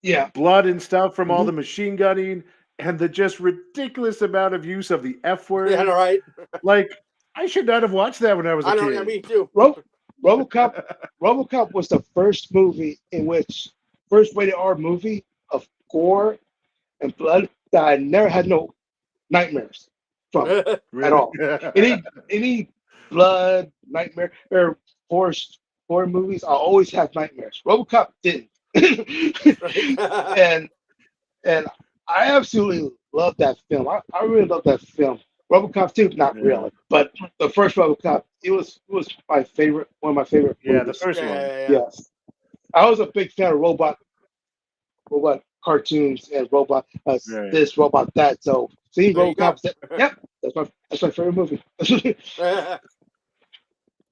Yeah, blood and stuff from all Mhm. the machine gunning and the just ridiculous amount of use of the F word. Yeah, right. Like I should not have watched that when I was a I know. kid. Yeah, me too. RoboCop was the first movie first rated R movie of gore and blood that I never had no nightmares from Really? at all. Any blood, nightmare, or horror movies, I always have nightmares. RoboCop didn't. and I absolutely love that film. I really love that film. RoboCop 2, not Yeah. really, but the first RoboCop, it was my favorite, one of my favorite Yeah, the movies. first one. Yeah. Yes, I was a big fan of robot cartoons and robot Right. this, robot that. So seeing There you go. RoboCop, yep, that's my favorite movie.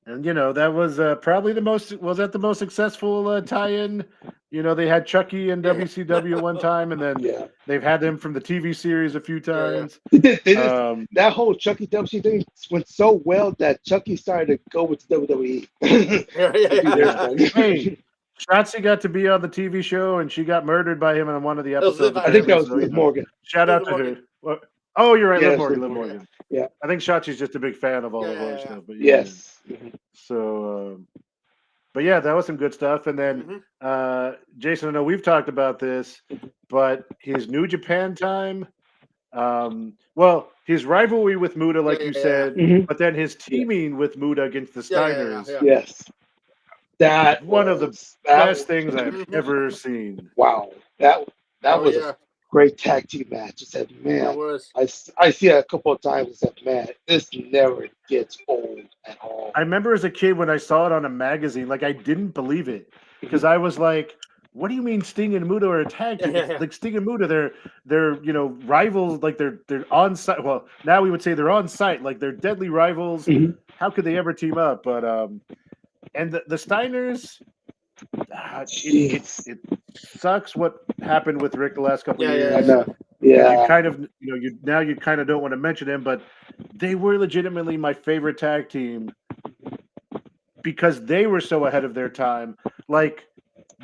And that was probably the most successful tie-in. They had Chucky and WCW one time, and then Yeah, they've had them from the TV series a few times. they did. That whole Chucky WC thing went so well that Chucky started to go with WWE. Yeah. Hey, Shotzi got to be on the TV show, and she got murdered by him in one of the was episodes. Liv I think that was So, Liv Morgan. Shout out Liv to her. Morgan. Well, oh, you're right, Yes, Liv Morgan. Liv Liv Morgan. Morgan. Yeah. I think Shotzi's just a big fan of all the horror Yeah. stuff. But Yes. So, but yeah, that was some good stuff. And then, Jason, I know we've talked about this, but his New Japan time, well, his rivalry with Muda, like you said, Mhm. but then his teaming with Muda against the Steiners, Yeah. Yes. That one of the was- best things I've ever seen. Wow. That was yeah. a great tag team match. I said, That man, was. I see it a couple of times and said, man, this never gets old at all. I remember as a kid when I saw it on a magazine, like I didn't believe it because I was like, "What do you mean Sting and Muda are a tag team? Yeah. Like Sting and Muda, they're rivals. Like they're on site. Well, now we would say they're on site. Like they're deadly rivals. Mhm. How could they ever team up? But and the Steiners, it sucks what happened with Rick the last couple of Yeah, years. I know. You Yeah. kind of, you kind of don't want to mention him, but they were legitimately my favorite tag team because they were so ahead of their time. Like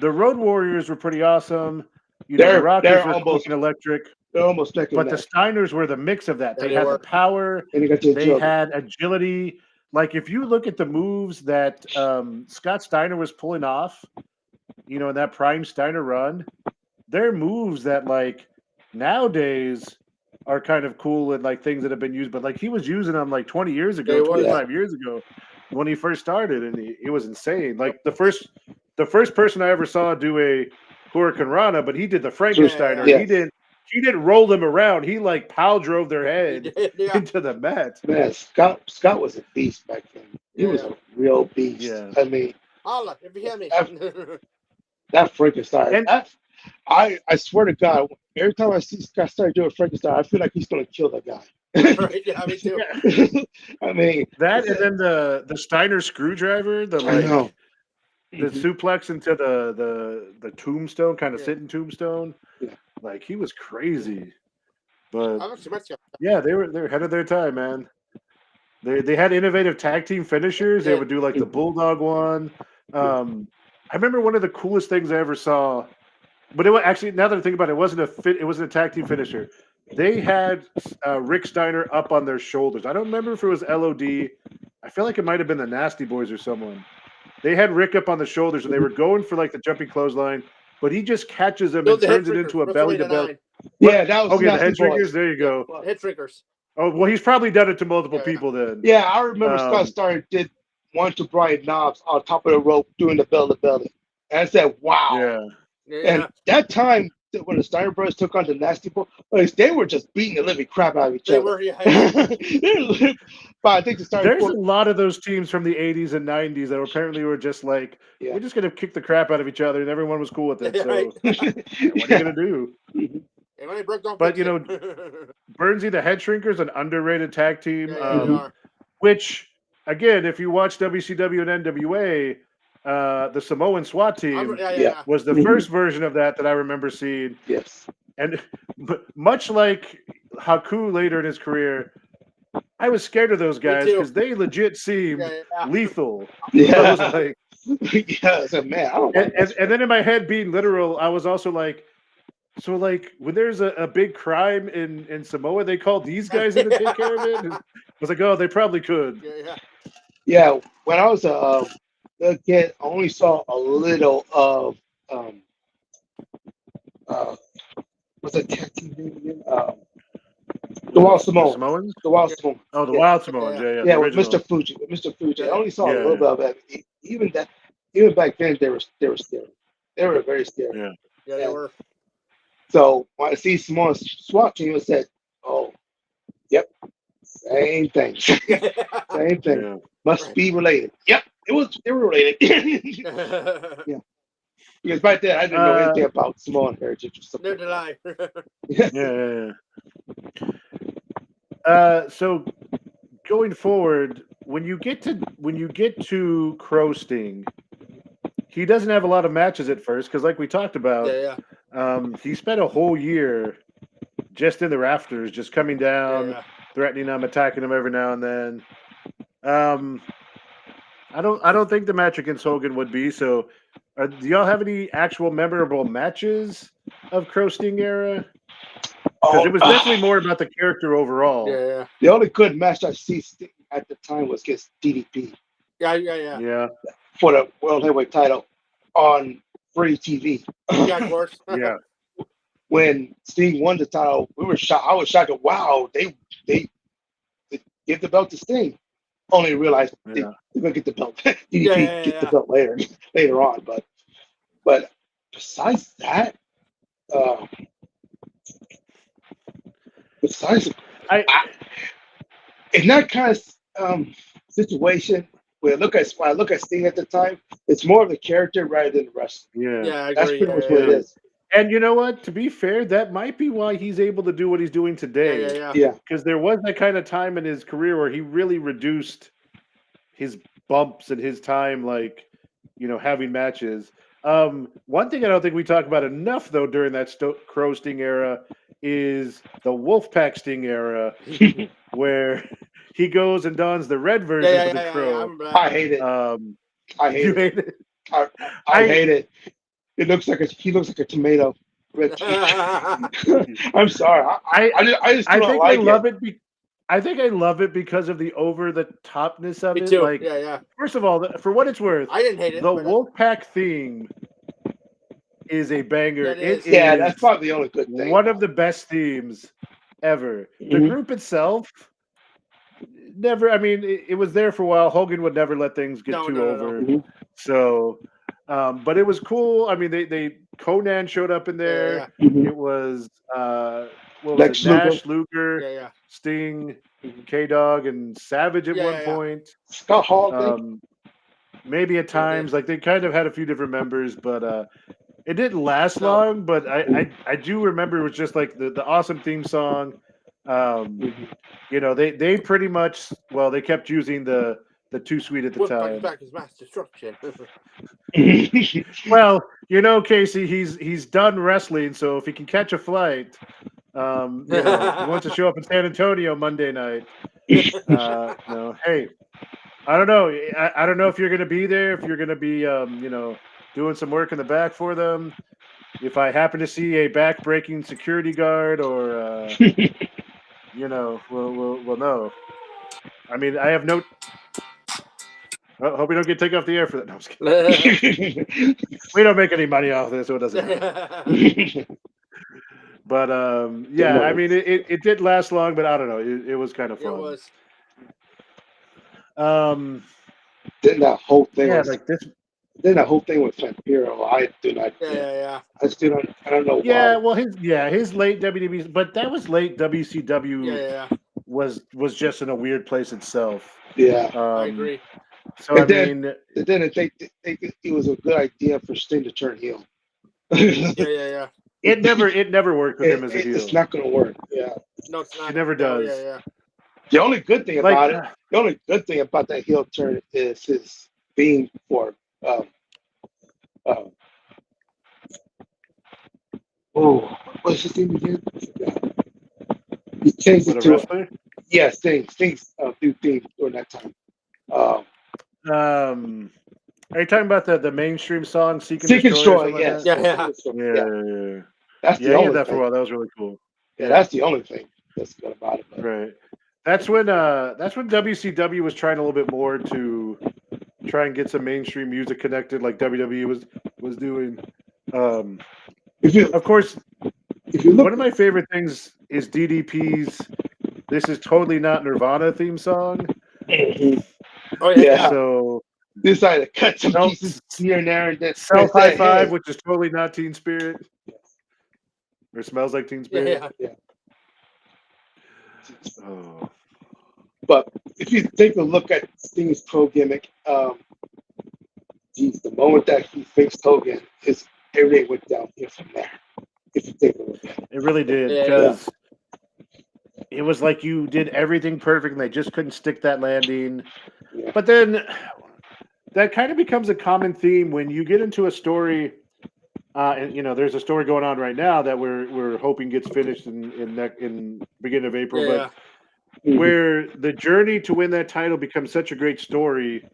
the Road Warriors were pretty awesome. The Rockers they're were almost fucking electric, they're almost second but the match. Steiners were the mix of that. Yeah, They they had the were. power. And they got the They agility. had agility. Like if you look at the moves that Scott Steiner was pulling off, in that prime Steiner run, they're moves that like nowadays are kind of cool and like things that have been used, but like he was using them like 20 years ago, They was. 25 years ago when he first started, and it was insane. Like the first person I ever saw do a Hurricane Rana, but he did the Frankensteiner. Yeah. He didn't roll them around. He like pile drove their head Yeah. into the mat. Man, Scott was a beast back then. He was a real beast. Yeah. I mean, Holla, if you hear me. that Frankenstein. And- I swear to God, every time I see Scott Steiner doing Frankenstein, I feel like he's gonna kill that guy. Right, yeah, me too. I mean, That and then the Steiner screwdriver, the I know. like the suplex into the tombstone, kind of Yeah. sitting tombstone. Yeah. Like he was crazy. But I'm actually messing up. yeah, they were ahead of their time, man. They had innovative tag team finishers. They Yeah. would do like the Bulldog one. I remember one of the coolest things I ever saw. But it was actually, now that I think about it, it wasn't a tag team finisher. They had Rick Steiner up on their shoulders. I don't remember if it was LOD. I feel like it might have been the Nasty Boys or someone. They had Rick up on the shoulders and they were going for like the jumping clothesline, but he just catches him and turns it into a belly to belly. Yeah, that was Okay, the Nasty head shrinkers. Boys. There you go. Head shrinkers. Oh well, he's probably done it to multiple Yeah. people then. Yeah, I remember Scott Steiner did one to Brian Knobs on top of the rope doing the belly to belly. And I said, wow. Yeah. Yeah. And that time when the Steiner brothers took on the Nasty Boys, they were just beating the living crap out of each They other. were, yeah. But I think the Steiner There's a Boys, lot of those teams from the 80s and 90s that apparently were just like, Yeah. we're just going to kick the crap out of each other, and everyone was cool with it. Yeah, So right. what are you going to do? And when they broke down, But, fix you it. Burnsy the Head Shrinkers, an underrated tag team, Yeah, they are. which, again, if you watch WCW and NWA, the Samoan SWAT team Yeah. was the first version of that I remember seeing. yes. And much like Haku later in his career, I was scared of those guys too. because they legit seemed Yeah. lethal. Yeah. I was like, Yeah, I said, man, I don't want and then in my head, being literal, I was also like, so like when there's a big crime in Samoa, they call these guys in to take care of it. And I was like, oh, they probably could. Yeah. Yeah, when I was a kid, I only saw a little of what's that tag team name again? The Wild Samoans. Samoans? The Wild Samoans. Oh, the Yeah. Wild Samoans. Yeah, Yeah, the with original. Mr. Fuji. With Mr. Fuji. I Yeah. only saw a Yeah, little bit of that. Even back then, they were scary. They were very scary. Yeah. Yeah, they were. So when I see Samoa's SWAT team, I said, "Oh, yep, same thing, same thing. Yeah. Must be related." Yep, they were related. Because back then I didn't know anything about Samoan heritage or something. Neither did I. Yeah. So going forward, when you get to Crow Sting, he doesn't have a lot of matches at first because, like we talked about, he spent a whole year just in the rafters, just coming down, threatening them, attacking them every now and then. I don't think the match against Hogan would be so. Do y'all have any actual memorable matches of Crow Sting era? Because it was definitely more about the character overall. Yeah. The only good match I see Sting at the time was against DDP Yeah. for the World Heavyweight title on free TV. Yeah, of course. Yeah. When Sting won the title, we were shocked. I was shocked. Wow, they give the belt to Sting. Only realized they're gonna get the belt. DDP get the belt later on. But besides that, in that kind of situation, when I look at Sting at the time, it's more of the character rather than the wrestling. Yeah. I That's agree. pretty much what it is. And you know what? To be fair, that might be why he's able to do what he's doing today. Yeah. Because there was that kind of time in his career where he really reduced his bumps and his time, like having matches. One thing I don't think we talk about enough though during that Crow Sting era is the Wolfpack Sting era, where he goes and dons the red version of the Crow. I hate it. I hate it. I hate it. He looks like a tomato. I'm sorry. I just don't think like I love it. I think I love it because of the over the topness of Me it. too. Like, first of all, for what it's worth, I didn't hate it. the Wolfpack theme is a banger. It is. Yeah, that's probably the only good thing. One of the best themes ever. The group itself never. I mean, it was there for a while. Hogan would never let things get too over. No. So, but it was cool. I mean, they Conan showed up in there. It was what was it? Nash, Luger, Sting, K-Dog, and Savage at one point. Scott Hall. Maybe at times, like they kind of had a few different members, but it didn't last long. But I do remember it was just like the awesome theme song. They pretty much they kept using the Too Sweet at the time. Back is mass destruction. Well, Casey, he's done wrestling, so if he can catch a flight, he wants to show up in San Antonio Monday night. Hey, I don't know. I don't know if you're going to be there, if you're going to be, doing some work in the back for them. If I happen to see a back-breaking security guard or, we'll know. I mean, I have no... hope we don't get taken off the air for that. No, I'm just kidding. We don't make any money off this, so it doesn't matter. But, I mean, it did last long, but I don't know. It was kind of fun. It was. Then that whole thing Then that whole thing with Vampiro, I do not. I still don't. I don't know why. Yeah, well, his late WWE, but that was late WCW. Was just in a weird place itself. Yeah, I agree. So then I think it was a good idea for Sting to turn heel. Yeah. It never worked with him as a heel. It's not going to work. Yeah, no, it's not. It never does. Yeah. The only good thing about it, the only good thing about that heel turn is his being for what's his name again? He changed it to wrestler? Sting's new theme during that time. Are you talking about the mainstream song Seek and Destroy? Yes. Yeah. That's the only that thing. for a while. That was really cool. Yeah, that's the only thing that's good about it. But. Right. That's when WCW was trying a little bit more to try and get some mainstream music connected, like WWE was doing. Of course, one of my favorite things is DDP's "This Is Totally Not Nirvana" theme song. Oh yeah. So decided to cut some pieces here and there, and then Self High Five, which is totally not Teen Spirit, or Smells Like Teen Spirit. Yeah. Oh. But if you take a look at Sting's pro gimmick, the moment that he faced Hogan, everything went downhill from there. If you take a look at it. It really did, because it was like you did everything perfect and they just couldn't stick that landing. Yeah. But then that kind of becomes a common theme when you get into a story, and there's a story going on right now that we're hoping gets finished in beginning of April, but where the journey to win that title becomes such a great story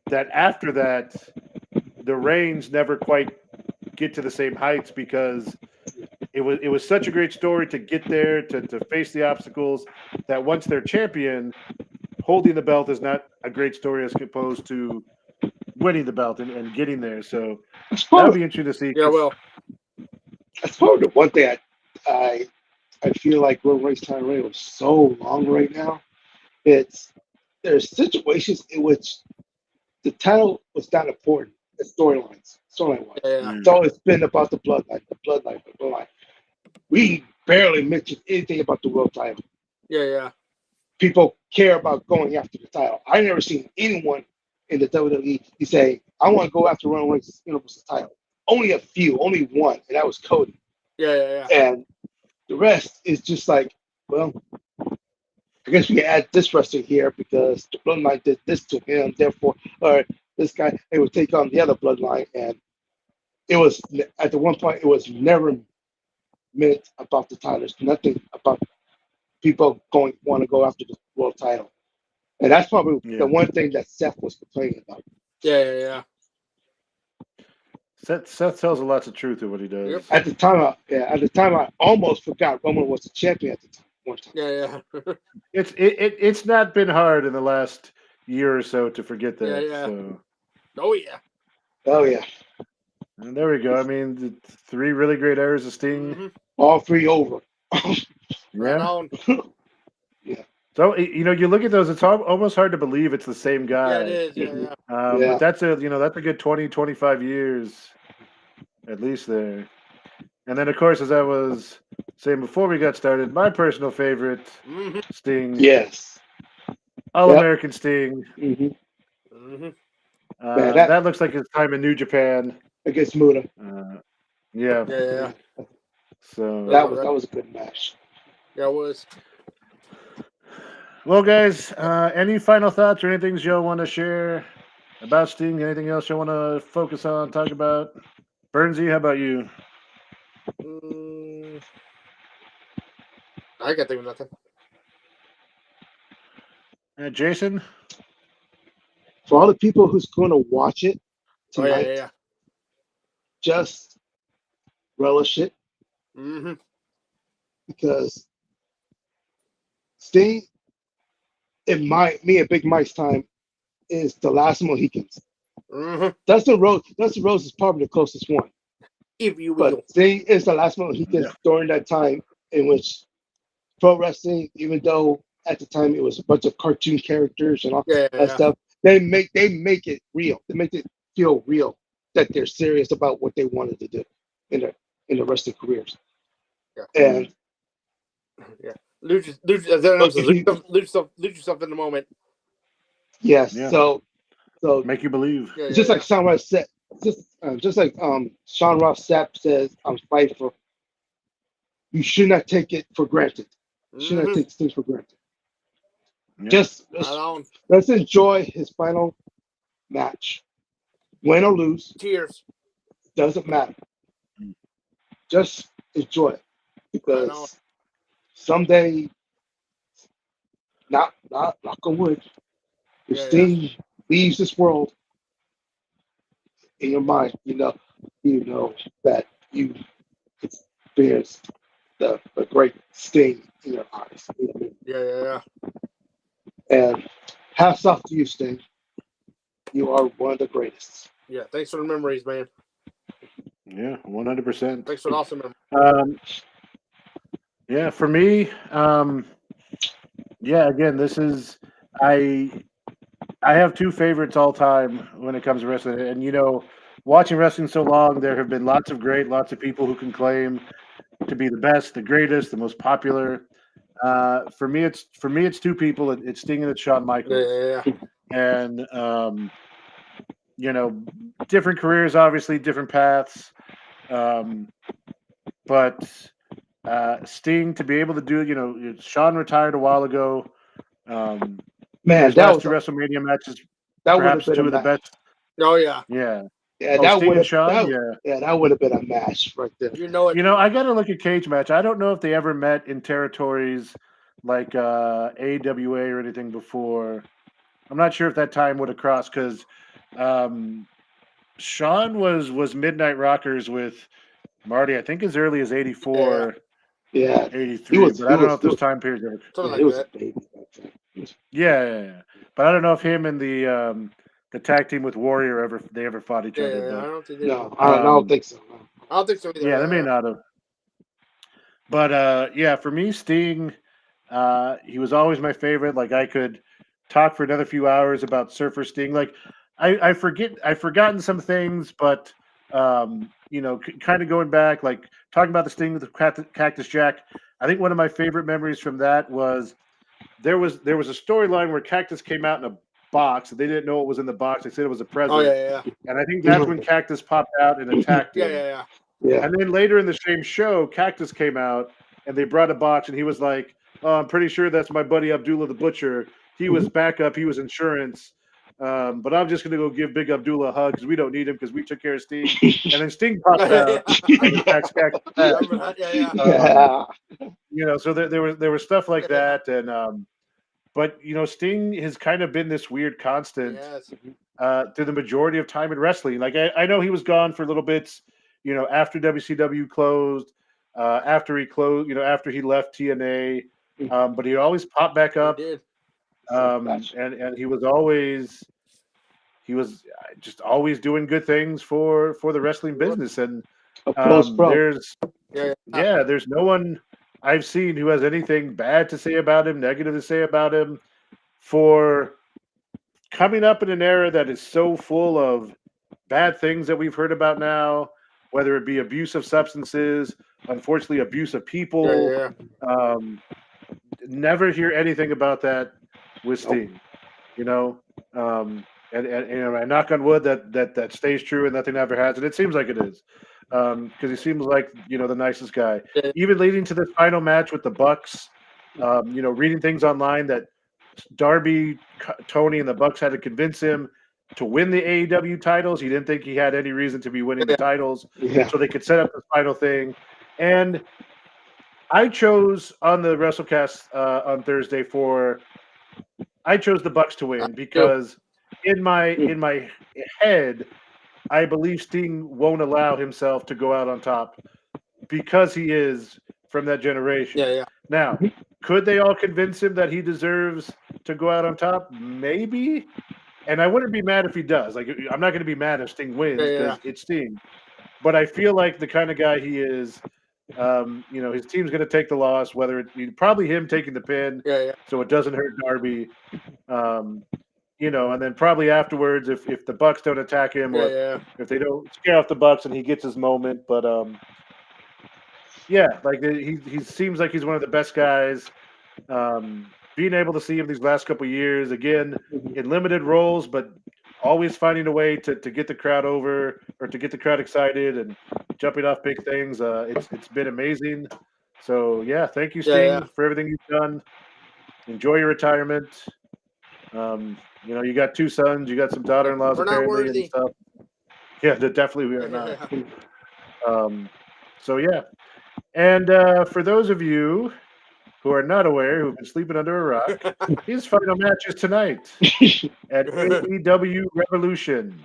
that after that, the reigns never quite get to the same heights, because it was such a great story to get there, to face the obstacles, that once they're champion, holding the belt is not a great story as opposed to winning the belt and getting there. So that'll be interesting to see. Yeah, well, that's probably the one thing I feel like Road Race title reign was so long right now. There's situations in which the title was not important. The storyline-wise. It's always been about the bloodline. We barely mentioned anything about the world title. Yeah. People care about going after the title. I never seen anyone in the WWE say, I want to go after Roman Reigns' Universal title. Only a few, only one, and that was Cody. Yeah. And the rest is just like, well, I guess we can add this wrestler here because the bloodline did this to him, therefore, or this guy. They would take on the other bloodline, and it was at the one point it was never meant about the titles. Nothing about people want to go after the world title, and that's probably the one thing that Seth was complaining about. Yeah. Seth tells a lot of truth in what he does. Yep. At the time, I almost forgot Roman was the champion at the time. One time. Yeah. It's not been hard in the last year or so to forget that. Yeah. So. Oh yeah. And there we go. I mean, the 3 really great eras of Sting. Mm-hmm. All 3 over. Yeah. Yeah. So you look at those, it's almost hard to believe it's the same guy. Yeah, it is. Yeah. But that's a good 20, 25 years at least there. And then of course, as I was saying before we got started, my personal favorite, Sting. Yes. All-American Sting. Mm-hmm. That looks like his time in New Japan against Muda. Yeah. So that was a good match. Yeah, it was. Well, guys, any final thoughts or anything y'all want to share about Sting? Anything else you want to focus on, talk about? Bernsey, how about you? I can't think of nothing. Jason? For all the people who's going to watch it tonight, just relish it. Mm-hmm. Because Sting, in me and Big Mike's time, is the last Mohicans. Mm-hmm. Dustin Rhodes is probably the closest one. If you will. But Sting is the last Mohicans during that time in which pro wrestling, even though at the time it was a bunch of cartoon characters and all that stuff, they make it real. They make it feel real that they're serious about what they wanted to do in their wrestling careers. And lose yourself in the moment. Yes. Yeah. So make you believe. Just like Sean Ross said, just like Sean Ross Sapp says on Fighter, you should not take it for granted. You should not take things for granted. Yeah. Let's enjoy his final match. Win or lose. Tears. Doesn't matter. Just enjoy it. Because someday, knock on wood, if Sting leaves this world, in your mind, you know that you experienced the great Sting in your eyes. Yeah. And hats off to you, Sting. You are one of the greatest. Yeah, thanks for the memories, man. Yeah, 100%. Thanks for the awesome memories. Yeah, for me, again, this is I have 2 favorites all time when it comes to wrestling, and watching wrestling so long, there have been lots of people who can claim to be the best, the greatest, the most popular. For me, it's 2 people. It's Sting and it's Shawn Michaels. Yeah. And different careers, obviously, different paths. But Sting to be able to do, Shawn retired a while ago. Man, that was 2 WrestleMania matches. That perhaps 2 of the best. Oh yeah. Yeah. Yeah, that would have that would have been a match right there. I got to look at cage match. I don't know if they ever met in territories like AWA or anything before. I'm not sure if that time would have crossed because Shawn was Midnight Rockers with Marty, I think as early as 84. Yeah. 83. But I don't know if those time periods ever. He was a baby. Yeah. But I don't know if him and the tag team with Warrior ever fought each other. I don't think I don't think so. I don't think so either. Yeah, they may not have. But for me, Sting, he was always my favorite. Like I could talk for another few hours about Surfer Sting. Like I've forgotten some things, but kind of going back, like talking about the Sting with the Cactus Jack. I think one of my favorite memories from that was there was a storyline where Cactus came out in a box. They didn't know what was in the box. They said it was a present. Oh yeah. And I think that's when Cactus popped out and attacked him. Yeah. And then later in the same show, Cactus came out and they brought a box and he was like, "Oh, I'm pretty sure that's my buddy Abdullah the Butcher. He was backup. He was insurance. but I'm just going to go give Big Abdullah a hug because we don't need him because we took care of Sting. And then Sting popped out and attacks Cactus Jack. Yeah. So there was stuff like that, and but Sting has kind of been this weird constant through the majority of time in wrestling. Like I know he was gone for little bits, after WCW closed, after he closed, after he left TNA, but he always popped back up, and he was just always doing good things for the wrestling business, and there's no one I've seen who has anything bad to say about him, negative to say about him, for coming up in an era that is so full of bad things that we've heard about now, whether it be abuse of substances, unfortunately abuse of people. Never hear anything about that with Sting, and I knock on wood that stays true and nothing ever has, and it seems like it is, because he seems like the nicest guy. Even leading to this final match with the Bucks, reading things online that Darby, Tony, and the Bucks had to convince him to win the AEW titles. He didn't think he had any reason to be winning the titles, so they could set up the final thing. And I chose on the Wrestlecast on Thursday I chose the Bucks to win because in my head, I believe Sting won't allow himself to go out on top because he is from that generation. Now, could they all convince him that he deserves to go out on top? Maybe. And I wouldn't be mad if he does. Like, I'm not going to be mad if Sting wins because it's Sting. But I feel like the kind of guy he is, his team's going to take the loss, whether it's probably him taking the pin so it doesn't hurt Darby. And then probably afterwards, if the Bucks don't attack him or if they don't scare off the Bucks and he gets his moment. But like he seems like he's one of the best guys. Being able to see him these last couple of years, again, in limited roles, but always finding a way to get the crowd over or to get the crowd excited and jumping off big things. It's been amazing. So, thank you, Sting, for everything you've done. Enjoy your retirement. You got 2 sons, you got some daughter-in-laws apparently and stuff. Yeah, definitely we are not. And for those of you who are not aware, who've been sleeping under a rock, his final match is tonight at AEW Revolution.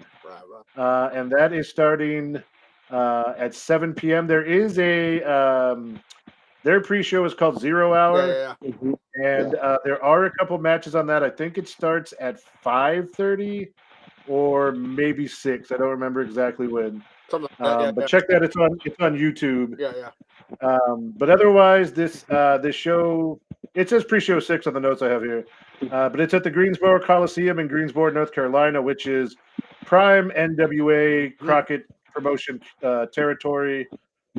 And that is starting at 7 p.m. There is their pre-show is called 0 Hour. And there are a couple matches on that. I think it starts at 5:30 or maybe 6. I don't remember exactly when. But check that. It's on YouTube. But otherwise, this show, it says pre-show 6 on the notes I have here. But it's at the Greensboro Coliseum in Greensboro, North Carolina, which is prime NWA Crockett promotion territory.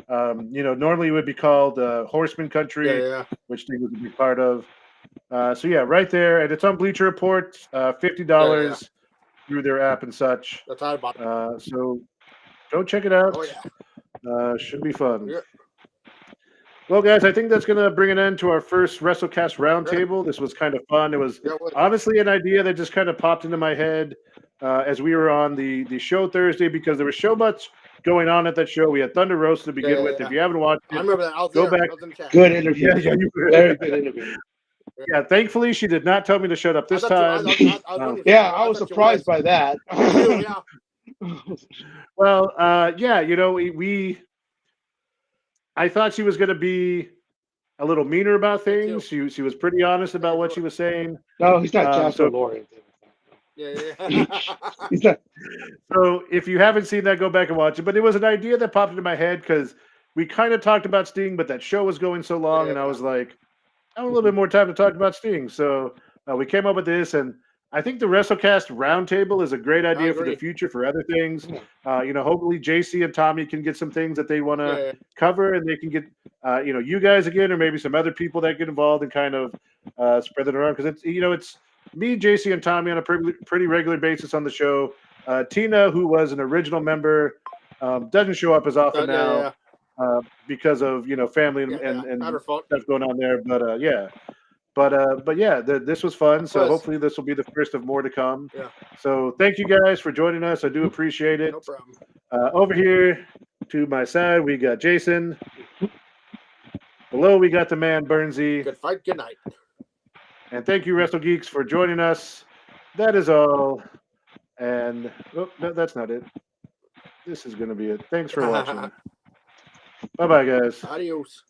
Normally it would be called Horseman Country, which they would be part of. Right there, and it's on Bleacher Report, $50 through their app and such. So go check it out. Should be fun. Well, guys, I think that's going to bring an end to our first Wrestlecast Roundtable. This was kind of fun. It was honestly an idea that just kind of popped into my head as we were on the show Thursday because there was so much going on at that show. We had Thunder Roast to begin with. If you haven't watched it, I remember that. Go back. Good interview. Very good interview. Thankfully she did not tell me to shut up this time. I was surprised by that. Well, I thought she was going to be a little meaner about things. She was pretty honest about what she was saying. No, he's not Jasper Lauren. He's not. So if you haven't seen that, go back and watch it. But it was an idea that popped into my head because we kind of talked about Sting, but that show was going so long, and I was like, I want a little bit more time to talk about Sting. So we came up with this, and I think the WrestleCast Roundtable is a great idea for the future for other things. Hopefully JC and Tommy can get some things that they want to cover, and they can get, you guys again, or maybe some other people that get involved and kind of spread it around. Because it's me, JC, and Tommy on a pretty regular basis on the show. Tina, who was an original member, doesn't show up as often now because of family and stuff going on there. But But yeah, this was fun. So Was. hopefully this will be the first of more to come. Yeah. So thank you guys for joining us. I do appreciate it. No problem. Over here to my side, we got Jason. Below, we got the man Bernsey. Good fight. Good night. And thank you, Wrestle Geeks, for joining us. That is all. And no, that's not it. This is going to be it. Thanks for watching. Bye-bye, guys. Adios.